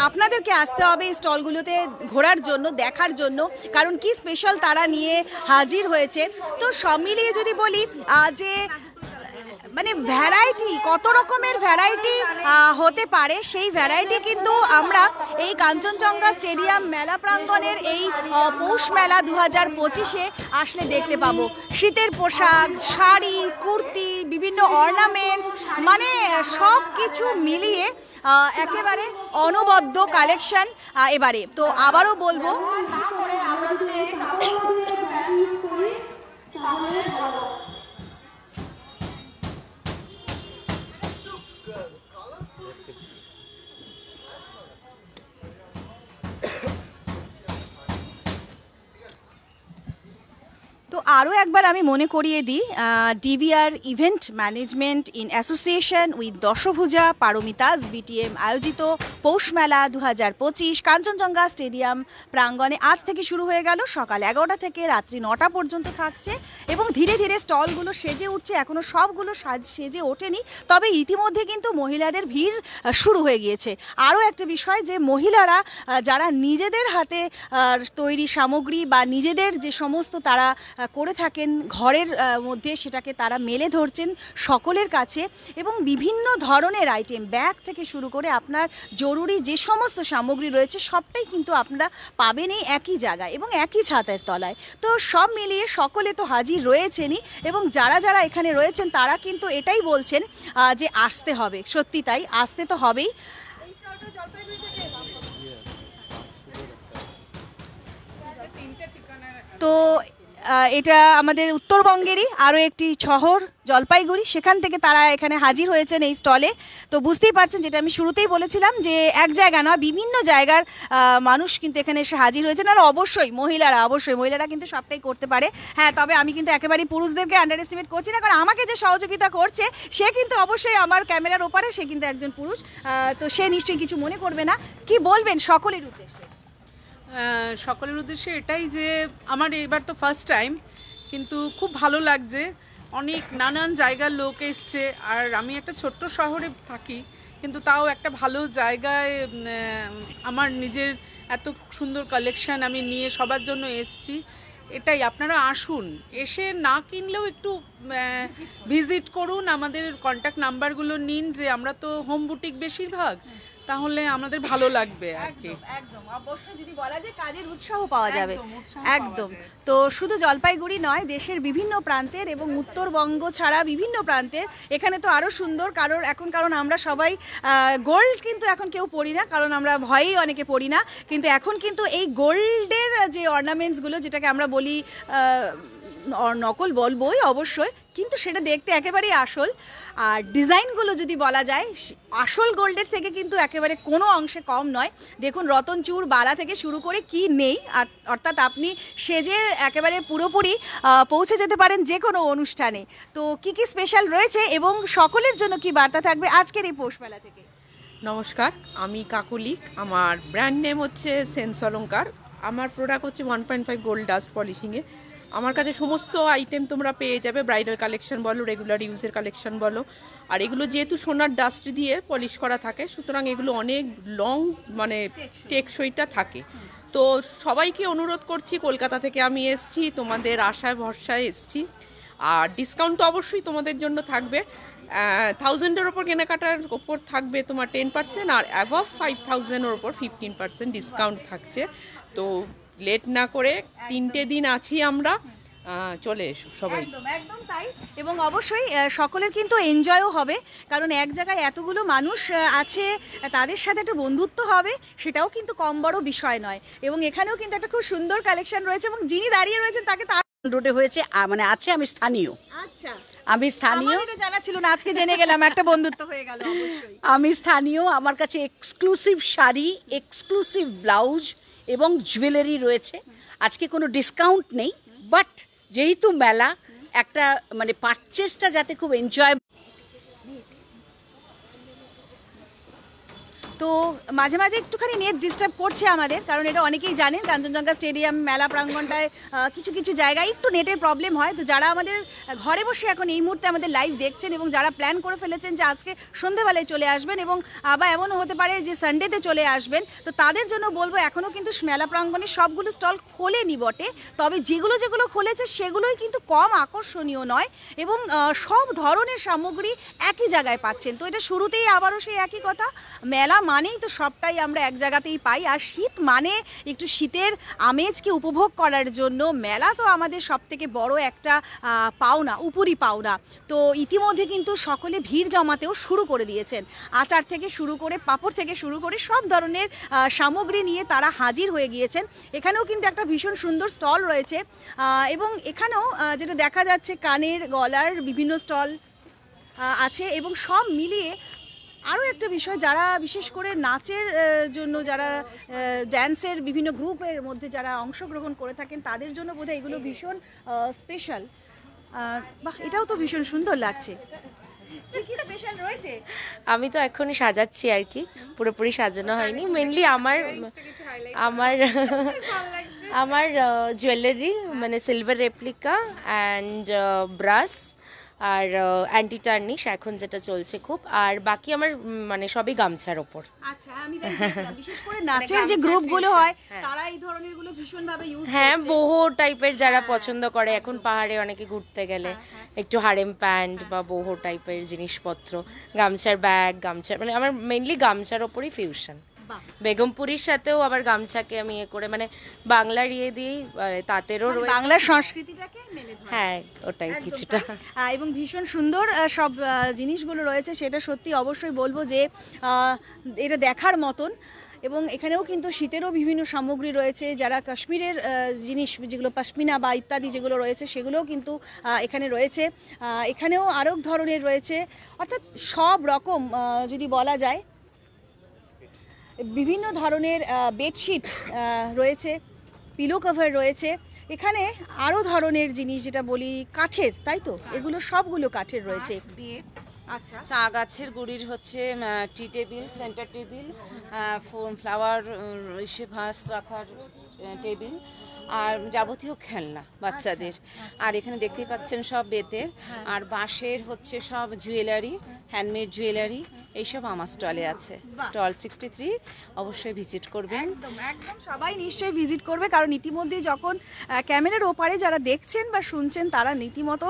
আপনাদেরকে আসতে হবে এই স্টলগুলোতে ঘোরার জন্য, দেখার জন্য, কারণ কি স্পেশাল তারা নিয়ে হাজির হয়েছে। তো সব মিলিয়ে যদি বলি যে মানে ভ্যারাইটি, কত রকমের ভ্যারাইটি হতে পারে, সেই ভ্যারাইটি কিন্তু আমরা এই কাঞ্চনজঙ্ঘা স্টেডিয়াম মেলা প্রাঙ্গণের এই পৌষ মেলা 2025-এ আসলে দেখতে পাবো। শীতের পোশাক, শাড়ি, কুর্তি, বিভিন্ন অর্নামেন্টস, মানে সব কিছু মিলিয়ে একেবারে অনবদ্য কালেকশন এবারে। তো আবারও বলবো তো আরও একবার আমি মনে করিয়ে দিই, DVR event management in association with Dashabhuja Paramita's BTM আয়োজিত পৌষ মেলা 2025 কাঞ্চনজঙ্ঘা স্টেডিয়াম প্রাঙ্গণে আজ থেকে শুরু হয়ে গেল। সকাল 11টা থেকে রাত্রি 9টা পর্যন্ত থাকছে, এবং ধীরে ধীরে স্টলগুলো সেজে উঠছে। এখনও সবগুলো সেজে ওঠেনি, তবে ইতিমধ্যে কিন্তু মহিলাদের ভিড় শুরু হয়ে গিয়েছে। আরও একটা বিষয়, যে মহিলারা যারা নিজেদের হাতে তৈরি সামগ্রী বা নিজেদের যে সমস্ত তারা করে থাকেন ঘরের মধ্যে, সেটাকে তারা মেলে ধরছেন সকলের কাছে। এবং বিভিন্ন ধরনের আইটেম, ব্যাগ থেকে শুরু করে আপনার জরুরি যে সমস্ত সামগ্রী রয়েছে, সবটাই কিন্তু আপনারা পাবেন এই একই জায়গায় এবং একই ছাদের তলায়। তো সব মিলিয়ে সকলে তো হাজির রয়েছেনই, এবং যারা যারা এখানে রয়েছেন তারা কিন্তু এটাই বলছেন যে আসতে হবে। সত্যি তাই, আসতে তো হবেই। তো এটা আমাদের উত্তরবঙ্গেরই আরও একটি শহর জলপাইগুড়ি, সেখান থেকে তারা এখানে হাজির হয়েছেন এই স্টলে। তো বুঝতেই পারছেন, যেটা আমি শুরুতেই বলেছিলাম, যে এক জায়গা নয়, বিভিন্ন জায়গার মানুষ কিন্তু এখানে এসে হাজির হয়েছেন। আর অবশ্যই মহিলারা কিন্তু সবটাই করতে পারে। হ্যাঁ, তবে আমি কিন্তু একেবারেই পুরুষদেরকে আন্ডার এস্টিমেট করছি না, কারণ আমাকে যে সহযোগিতা করছে সে কিন্তু অবশ্যই আমার ক্যামেরার ওপারে, সে কিন্তু একজন পুরুষ। তো সে নিশ্চয়ই কিছু মনে করবে না। কি বলবেন সকলের উদ্দেশ্যে? সকলের উদ্দেশ্যে এটাই যে আমার এবার তো ফার্স্ট টাইম, কিন্তু খুব ভালো লাগছে। অনেক নানান জায়গার লোক এসছে। আর আমি একটা ছোট্ট শহরে থাকি, কিন্তু তাও একটা ভালো জায়গায় আমার নিজের এত সুন্দর কালেকশন আমি নিয়ে সবার জন্য এসছি। এটাই, আপনারা আসুন, এসে না কিনলেও একটু ভিজিট করুন, আমাদের কন্ট্যাক্ট নাম্বারগুলো নিন, যে আমরা তো হোম বুটিক বেশিরভাগ, তাহলে আমাদের ভালো লাগবে আর কি। একদম অবশ্যই যদি বলা যায় কাজের উৎসাহ পাওয়া যাবে। একদম। তো শুধু জলপাইগুড়ি নয়, দেশের বিভিন্ন প্রান্তের এবং উত্তরবঙ্গ ছাড়া বিভিন্ন প্রান্তের, এখানে তো আরও সুন্দর। কারণ আমরা সবাই গোল্ড কিন্তু এখন কেউ পরি না, কারণ আমরা ভয়েই অনেকে পরি না, কিন্তু এখন কিন্তু এই গোল্ডের যে অর্নামেন্টসগুলো, যেটাকে আমরা বলি নকল বলবোই অবশ্যই, কিন্তু সেটা দেখতে একেবারেই আসল। আর ডিজাইনগুলো যদি বলা যায় আসল গোল্ডের থেকে কিন্তু একেবারে কোনো অংশে কম নয়। দেখুন রতনচূড় বালা থেকে শুরু করে কি নেই, অর্থাৎ আপনি সেজে একেবারে পুরোপুরি পৌঁছে যেতে পারেন যে কোনো অনুষ্ঠানে। তো কি কি স্পেশাল রয়েছে এবং সকলের জন্য কি বার্তা থাকবে আজকের এই পৌষ মেলা থেকে? নমস্কার, আমি কাকলি, আমার ব্র্যান্ড নেম হচ্ছে সেন্স অলঙ্কার। আমার প্রোডাক্ট হচ্ছে 1.5 গোল্ড ডাস্ট পলিশিংয়ে। আমার কাছে সমস্ত আইটেম তোমরা পেয়ে যাবে, ব্রাইডাল কালেকশন বলো, রেগুলার ইউজের কালেকশন বলো। আর এগুলো যেহেতু সোনার ডাস্ট দিয়ে পলিশ করা থাকে, সুতরাং এগুলো অনেক লং মানে টেকসইটা থাকে। তো সবাইকে অনুরোধ করছি, কলকাতা থেকে আমি এসছি, তোমাদের আশায় ভরসায় এসছি। আর ডিসকাউন্ট তো অবশ্যই তোমাদের জন্য থাকবে। 1000-এর ওপর কেনাকাটার ওপর থাকবে তোমার 10%, আর অ্যাবভ 5000-এর ওপর 15% ডিসকাউন্ট থাকছে। তো লেট না করে 3টে দিন আছি আমরা, চলে এসো সবাই। একদম তাই। এবং অবশ্যই সকলের কিন্তু এনজয়ও হবে, কারণ এক জায়গায় এতগুলো মানুষ আছে, তাদের সাথে একটা বন্ধুত্ব হবে, সেটাও কিন্তু কম বড় বিষয় নয়। এবং এখানেও কিন্তু একটা খুব সুন্দর কালেকশন রয়েছে, এবং যিনি দাঁড়িয়ে রয়েছেন তাকে রোডে হয়েছে, মানে আছে, আমি স্থানীয়। আচ্ছা, আমি স্থানীয়, এটা জানা ছিল না, আজকে জেনে গেলাম, একটা বন্ধুত্ব হয়ে গেল। অবশ্যই আমি স্থানীয়। আমার কাছে এক্সক্লুসিভ শাড়ি, এক্সক্লুসিভ ব্লাউজ এবং জুয়েলারি রয়েছে। আজকে কোনো ডিসকাউন্ট নেই, বাট যেহেতু মেলা, একটা মানে পারচেসটা যাতে খুব এনজয়। তো মাঝে মাঝে একটুখানি নেট ডিস্টার্ব করছে আমাদের, কারণ এটা অনেকেই জানেন কাঞ্চনজঙ্ঘা স্টেডিয়াম মেলা প্রাঙ্গণটায় কিছু কিছু জায়গায় একটু নেটের প্রবলেম হয়। তো যারা আমাদের ঘরে বসে এখন এই মুহূর্তে আমাদের লাইভ দেখছেন এবং যারা প্ল্যান করে ফেলেছেন যে আজকে সন্ধ্যেবেলায় চলে আসবেন এবং আবার এমনও হতে পারে যে সানডেতে চলে আসবেন, তো তাদের জন্য বলবো এখনও কিন্তু মেলা প্রাঙ্গণে সবগুলো স্টল খোলেনি বটে, তবে যেগুলো যেগুলো খুলেছে সেগুলোই কিন্তু কম আকর্ষণীয় নয় এবং সব ধরনের সামগ্রী একই জায়গায় পাচ্ছেন। তো এটা শুরুতেই আবারও সেই একই কথা, মেলা মানেই তো সবটাই আমরা এক জায়গাতেই পাই। আর শীত মানে একটু শীতের আমেজকে উপভোগ করার জন্য মেলা তো আমাদের সবথেকে বড় একটা পাওনা, উপরি পাওনা। তো ইতিমধ্যে কিন্তু সকলে ভিড় জমাতেও শুরু করে দিয়েছেন। আচার থেকে শুরু করে, পাঁপড় থেকে শুরু করে সব ধরনের সামগ্রী নিয়ে তারা হাজির হয়ে গিয়েছেন। এখানেও কিন্তু একটা ভীষণ সুন্দর স্টল রয়েছে এবং এখানেও যেটা দেখা যাচ্ছে কানের গলার বিভিন্ন স্টল আছে এবং সব মিলিয়ে আরও একটা বিষয়, যারা বিশেষ করে নাচের জন্য, যারা ড্যান্সের বিভিন্ন গ্রুপের মধ্যে যারা অংশগ্রহণ করে থাকেন, তাদের জন্য বোধহয় এগুলো ভীষণ স্পেশাল। বাহ, এটাও তো ভীষণ সুন্দর লাগছে। কি স্পেশাল রয়েছে? আমি তো এখনই সাজাচ্ছি আর কি, পুরোপুরি সাজানো হয়নি। মেনলি আমার জুয়েলারি মানে সিলভার রেপ্লিকা অ্যান্ড ব্রাশ আর অ্যান্টি টার্নিশ এখন যেটা চলছে খুব, আর বাকি আমার মানে সবই গামছার ওপর। আচ্ছা, আমি বিশেষ করে নাচের যে গ্রুপগুলো হয় তারা এই ধরনের গুলো ভীষণ ভাবে ইউজ করছে। হ্যাঁ, বহু টাইপের যারা পছন্দ করে, এখন পাহাড়ে অনেকে ঘুরতে গেলে একটু হারেম প্যান্ট বা বহু টাইপের জিনিসপত্র, গামছার ব্যাগ, গামছার মানে আমার মেইনলি গামছার ওপরই ফিউশন। বেগমপুরীর সাথেও আবার গামছাকে আমি করে মানে বাংলার দিয়েই তাঁতেরও রয়েছে, বাংলার সংস্কৃতিটাকে মেলে ধরে। হ্যাঁ, ওটাই কিছুটা। এবং ভীষণ সুন্দর সব জিনিসগুলো রয়েছে, সেটা সত্যি অবশ্যই বলবো যে এটা দেখার মতন। এবং এখানেও কিন্তু শীতেরও বিভিন্ন সামগ্রী রয়েছে, যারা কাশ্মীরের জিনিস যেগুলো পশমিনা বা ইত্যাদি যেগুলো রয়েছে সেগুলোও কিন্তু এখানে রয়েছে। এখানেও আরও ধরনের রয়েছে, অর্থাৎ সব রকম যদি বলা যায় বিভিন্ন ধরনের বেডশিট রয়েছে, পিলো কভার রয়েছে। এখানে আরও ধরনের জিনিস যেটা বলি কাঠের, তাই তো? এগুলো সবগুলো কাঠের রয়েছে। আচ্ছা, চা গাছের গুড়ির হচ্ছে tea table, centre table, flower vase রাখার টেবিল, আর যাবতীয় খেলনা বাচ্চাদের। আর এখানে দেখতেই পাচ্ছেন সব বেতের আর বাঁশের হচ্ছে সব জুয়েলারি, হ্যান্ডমেড জুয়েলারি, এইসব আমার স্টলে আছে। স্টল 63 অবশ্যই ভিজিট করবেন। একদম সবাই নিশ্চয়ই ভিজিট করবে, কারণ ইতিমধ্যে যখন ক্যামেরার ওপারে যারা দেখছেন বা শুনছেন তারা রীতিমতো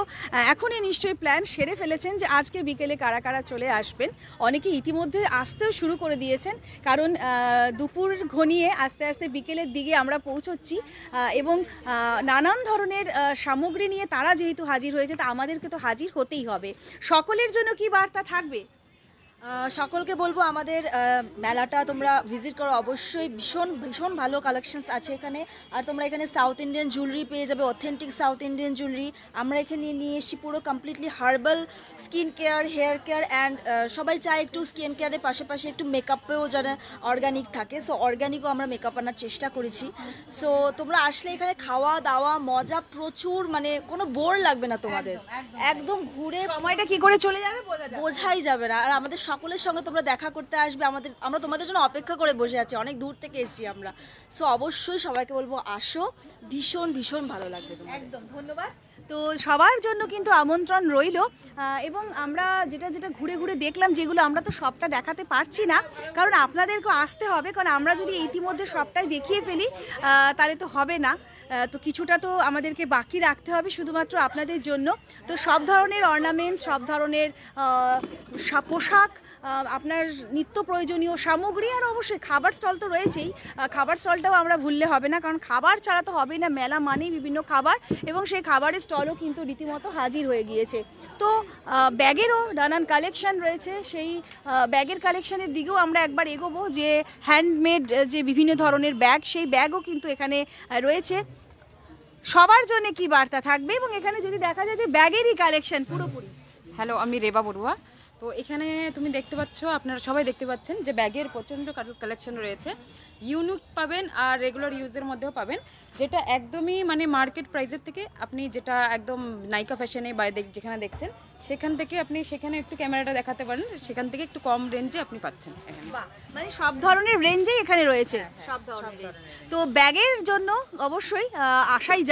এখনই নিশ্চয়ই প্ল্যান সেরে ফেলেছেন যে আজকে বিকেলে কারা কারা চলে আসবেন। অনেকে ইতিমধ্যে আসতেও শুরু করে দিয়েছেন, কারণ দুপুর ঘনিয়ে আস্তে আস্তে বিকেলের দিকে আমরা পৌঁছচ্ছি এবং নানান ধরনের সামগ্রী নিয়ে তারা যেহেতু হাজির হয়েছে, তা আমাদেরকে তো হাজির হতেই হবে। সকলের জন্য কি বার্তা থাকবে? সকলকে বলবো আমাদের মেলাটা তোমরা ভিজিট করো অবশ্যই। ভীষণ ভীষণ ভালো কালেকশনস আছে এখানে। আর তোমরা এখানে সাউথ ইন্ডিয়ান জুয়েলারি পেয়ে যাবে, অথেন্টিক সাউথ ইন্ডিয়ান জুয়েলারি। আমরা এখানে নিয়ে এসেছি পুরো completely herbal skin care, hair care and সবাই চায় একটু স্কিন কেয়ারের পাশাপাশি একটু মেকআপেও যারা অর্গানিক থাকে, সো অর্গানিকও আমরা মেকআপ আনার চেষ্টা করেছি। সো তোমরা আসলে এখানে খাওয়া দাওয়া মজা প্রচুর, মানে কোনো বোর লাগবে না তোমাদের। একদম ঘুরে সময়টা কি করে চলে যাবে বোঝাই যাবে না। আর আমাদের সকলের সঙ্গে তোমরা দেখা করতে আসবে, আমরা তোমাদের জন্য অপেক্ষা করে বসে আছি, অনেক দূর থেকে এসেছি আমরা। সো অবশ্যই সবাইকে বলবো আসো, ভীষণ ভীষণ ভালো লাগবে তোমাদের। একদম ধন্যবাদ। তো সবার জন্য কিন্তু আমন্ত্রণ রইল, এবং আমরা যেটা যেটা ঘুরে ঘুরে দেখলাম, যেগুলো আমরা তো সবটা দেখাতে পারছি না, কারণ আপনাদেরকে আসতে হবে, কারণ আমরা যদি ইতিমধ্যে সবটাই দেখিয়ে ফেলি তাহলে তো হবে না। তো কিছুটা তো আমাদেরকে বাকি রাখতে হবে শুধুমাত্র আপনাদের জন্য। তো সব ধরনের অর্নামেন্টস, সব ধরনের পোশাক, আপনার নিত্য প্রয়োজনীয় সামগ্রী, আর অবশ্যই খাবার স্টল তো রয়েছেই। খাবার স্টলটাও আমরা ভুললে হবে না, কারণ খাবার ছাড়া তো হবেই না। মেলা মানেই বিভিন্ন খাবার, এবং সেই খাবারের স্টলও কিন্তু রীতিমতো হাজির হয়ে গিয়েছে। তো ব্যাগেরও নানান কালেকশন রয়েছে, সেই ব্যাগের কালেকশনের দিকেও আমরা একবার এগোবো। যে হ্যান্ডমেড যে বিভিন্ন ধরনের ব্যাগ, সেই ব্যাগও কিন্তু এখানে রয়েছে। সবার জন্য কি বার্তা থাকবে? এবং এখানে যদি দেখা যায় যে ব্যাগেরই কালেকশন পুরোপুরি। হ্যালো, আমি রেবা বড়ুয়া। তো এখানে তুমি দেখতে পাচ্ছ, আপনারা সবাই দেখতে পাচ্ছেন যে ব্যাগের প্রচণ্ড কালেকশন রয়েছে। ইউনিক পাবেন আর রেগুলার ইউজের মধ্যেও পাবেন, যেটা একদমই মানে মার্কেট প্রাইসের থেকে আপনি যেটা একদম নাইকা ফ্যাশনে বা যেখানে দেখছেন সেখান থেকে আপনি সেখানে একটু ক্যামেরাটা দেখাতে পারেন, সেখান থেকে একটু কম রেঞ্জে আপনি পাচ্ছেন এখানে। মানে সব ধরনের রেঞ্জেই এখানে রয়েছে, সব ধরনের রেঞ্জ। তো ব্যাগের জন্য অবশ্যই আশাই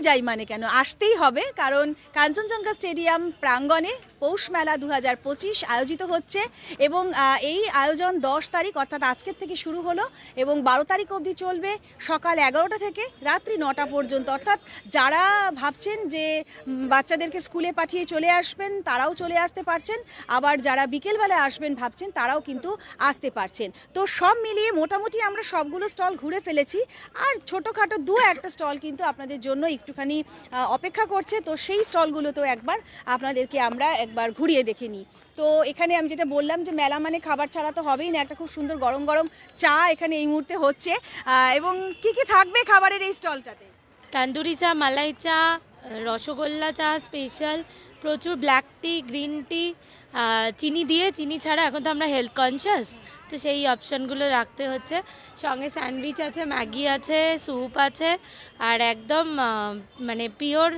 যাই মানে কেন, আসতেই হবে, কারণ কাঞ্চনজঙ্ঘা স্টেডিয়াম প্রাঙ্গণে পৌষ মেলা 2025 আয়োজিত হচ্ছে। এবং এই আয়োজন 10 তারিখ অর্থাৎ আজকের থেকে শুরু হলো এবং 12 তারিখ অবধি চলবে, সকাল 11টা থেকে রাত্রি 9টা পর্যন্ত। অর্থাৎ যারা ভাবছেন যে বাচ্চাদেরকে স্কুলে পাঠিয়ে চলে আসবেন, তারাও চলে আসতে পারছেন, আবার যারা বিকেলবেলায় আসবেন ভাবছেন তারাও কিন্তু আসতে পারছেন। তো সব মিলিয়ে মোটামুটি আমরা সবগুলো স্টল ঘুরে ফেলেছি, আর ছোটোখাটো একটা স্টল কিন্তু আপনাদের জন্য একটুখানি অপেক্ষা করছে। তো সেই স্টলগুলোতেও একবার আপনাদেরকে আমরা একবার ঘুরিয়ে দেখে নিই। তো এখানে আমি যেটা বললাম যে মেলা মানে খাবার ছাড়া তো হবেই না, একটা খুব সুন্দর গরম গরম চা এখানে এই মুহূর্তে হচ্ছে। এবং কি কি থাকবে খাবারের এই স্টলটাতে? তন্দুরি চা, মালাই চা, রসগোল্লা চা স্পেশাল, প্রচুর ব্ল্যাক টি, গ্রিন টি, চিনি দিয়ে, চিনি ছাড়া। এখন তো আমরা হেলথ কনসিয়াস, তো সেই অপশানগুলো রাখতে হচ্ছে। সঙ্গে স্যান্ডউইচ আছে, ম্যাগি আছে, স্যুপ আছে, আর একদম মানে পিওর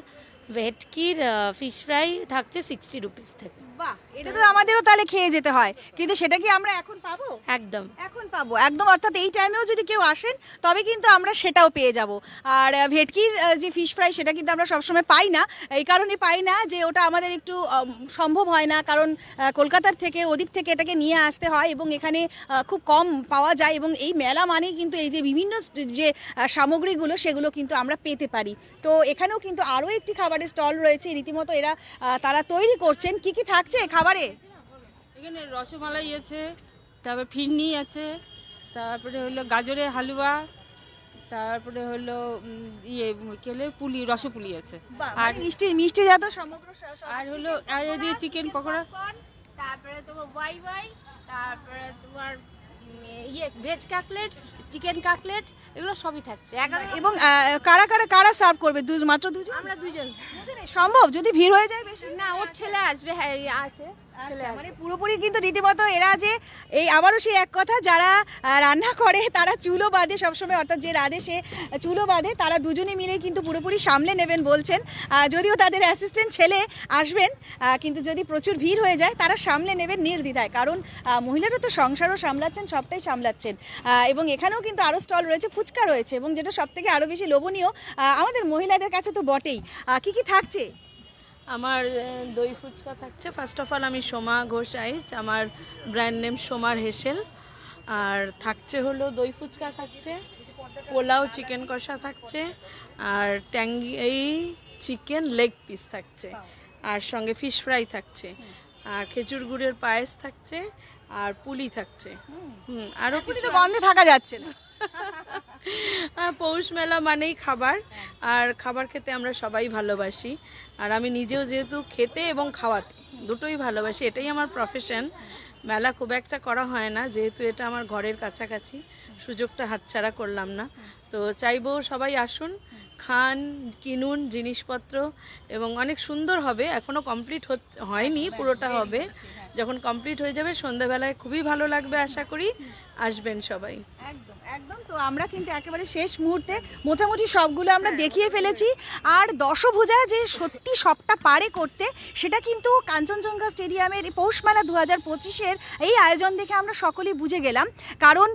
ভেটকির ফিশ ফ্রাই থাকছে 60 রুপিস থেকে। বাহ, এটা তো আমাদেরও তাহলে খেয়ে যেতে হয়, কিন্তু সেটা কি আমরা এখন পাবো? একদম এখন পাবো, একদম। অর্থাৎ এই টাইমেও যদি কেউ আসেন তবে কিন্তু আমরা সেটাও পেয়ে যাব। আর ভেটকির যে ফিশ ফ্রাই সেটা কিন্তু আমরা সবসময় পাই না, এই কারণে পাই না যে ওটা আমাদের একটু সম্ভব হয় না, কারণ কলকাতার থেকে ওদিক থেকে এটাকে নিয়ে আসতে হয় এবং এখানে খুব কম পাওয়া যায়। এবং এই মেলা মানেই কিন্তু এই যে বিভিন্ন যে সামগ্রীগুলো সেগুলো কিন্তু আমরা পেতে পারি। তো এখানেও কিন্তু আরও একটি খাবারের স্টল রয়েছে, রীতিমতো তারা তৈরি করছেন। কি কি থাকছে খাবারে? এখানে রসমালাই আছে, তারপরে ফিরনি আছে, তারপরে হলো গাজরের হালুয়া, তারপরে হলো পুলি, রসপুলি আছে, আর মিষ্টি জাত সমগ্র, আর হলো আর এদিকে চিকেন পকোড়া, তারপরে তোমার ওয়াই, তারপরে তোমার ভেজ কাটলেট, চিকেন কাটলেট, এগুলো সবই থাকছে। এবং কারা সার্ভ করবে? মাত্র দুজন? আমরা দুজন। সম্ভব যদি ভিড় হয়ে যায় বেশি? না, ওর ছেলে আসবে, হ্যাঁ আছে। মানে পুরোপুরি কিন্তু রীতিমতো এরা যে এই আবারও সেই এক কথা, যারা রান্না করে তারা চুলো বাঁধে সবসময়, অর্থাৎ যে রাঁধে সে চুলো বাঁধে, তারা দুজনে মিলে কিন্তু পুরোপুরি সামলে নেবেন বলছেন। যদিও তাদের অ্যাসিস্ট্যান্ট ছেলে আসবেন, কিন্তু যদি প্রচুর ভিড় হয়ে যায় তারা সামলে নেবেন নির্দ্বিধায়, কারণ মহিলারা তো সংসারও সামলাচ্ছেন, সবটাই সামলাচ্ছেন। এবং এখানেও কিন্তু আরও স্টল রয়েছে। ফুচকা রয়েছে এবং যেটা সবথেকে আরও বেশি লোভনীয় আমাদের মহিলাদের কাছে তো বটেই। কি কি থাকছে? আমার দই ফুচকা থাকছে। ফার্স্ট অফ অল আমি সোমা ঘোষ আইচ, আমার ব্র্যান্ড নেম সোমার হেসেল। আর থাকছে হলো দই ফুচকা থাকছে, পোলাও চিকেন কষা থাকছে, আর ট্যাঙ্গি এই চিকেন লেগ পিস থাকছে, আর সঙ্গে ফিশ ফ্রাই থাকছে, আর খেজুর গুড়ের পায়েস থাকছে, আর পুলি থাকছে। আরও তো গন্ধে থাকা যাচ্ছে না। পৌষ মেলা মানেই খাবার, আর খাবার খেতে আমরা সবাই ভালোবাসি। আর আমি নিজেও যেহেতু খেতে এবং খাওয়াতে দুটোই ভালোবাসি, এটাই আমার প্রফেশন। মেলা খুব একটা করা হয় না, যেহেতু এটা আমার ঘরের কাছাকাছি, সুযোগটা হাতছাড়া করলাম না। তো চাইবো সবাই আসুন, খান, কিনুন জিনিসপত্র, এবং অনেক সুন্দর হবে। এখনও কমপ্লিট হয়নি, পুরোটা হবে। যখন কমপ্লিট হয়ে যাবে সন্ধ্যাবেলায় খুবই ভালো লাগবে, আশা করি আসবেন সবাই। একদম একদম। তো আমরা কিন্তু একেবারে শেষ মুহূর্তে মোটামুটি সবগুলো আমরা দেখিয়ে ফেলেছি। আর দশভুজা যে সত্যি সবটা পারে করতে, সেটা কিন্তু কাঞ্চনজঙ্ঘা স্টেডিয়ামের পৌষ মেলা 2025-এর এই আয়োজন দেখে আমরা সকলেই বুঝে গেলাম। কারণ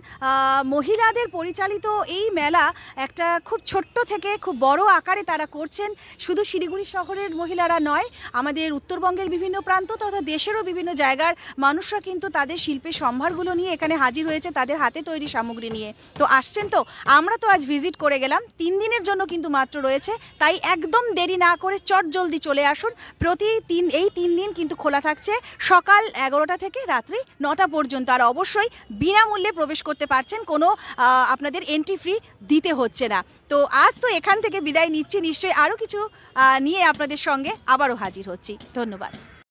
মহিলাদের পরিচালিত এই মেলা একটা খুব ছোট্ট থেকে খুব বড় আকারে তারা করছেন। শুধু শিলিগুড়ি শহরের মহিলারা নয়, আমাদের উত্তরবঙ্গের বিভিন্ন প্রান্ত তথা দেশেরও বিভিন্ন জায়গার মানুষরা কিন্তু তাদের শিল্পের সম্ভারগুলো নিয়ে এখানে হাজির হয়েছে, তাদের হাতে তৈরি সামগ্রী নিয়ে। তো আসছেন তো, আমরা তো আজ ভিজিট করে গেলাম, 3 দিনের জন্য কিন্তু মাত্র রয়েছে, তাই একদম দেরি না করে চট জলদি চলে আসুন। এই 3 দিন কিন্তু খোলা থাকছে সকাল 11টা থেকে রাত্রি 9টা পর্যন্ত। আর অবশ্যই বিনামূল্যে প্রবেশ করতে পারছেন, কোনো আপনাদের এন্ট্রি ফি দিতে হচ্ছে না। তো আজ তো এখান থেকে বিদায় নিচ্ছি, নিশ্চয়ই আরও কিছু নিয়ে আপনাদের সঙ্গে আবারও হাজির হচ্ছি। ধন্যবাদ।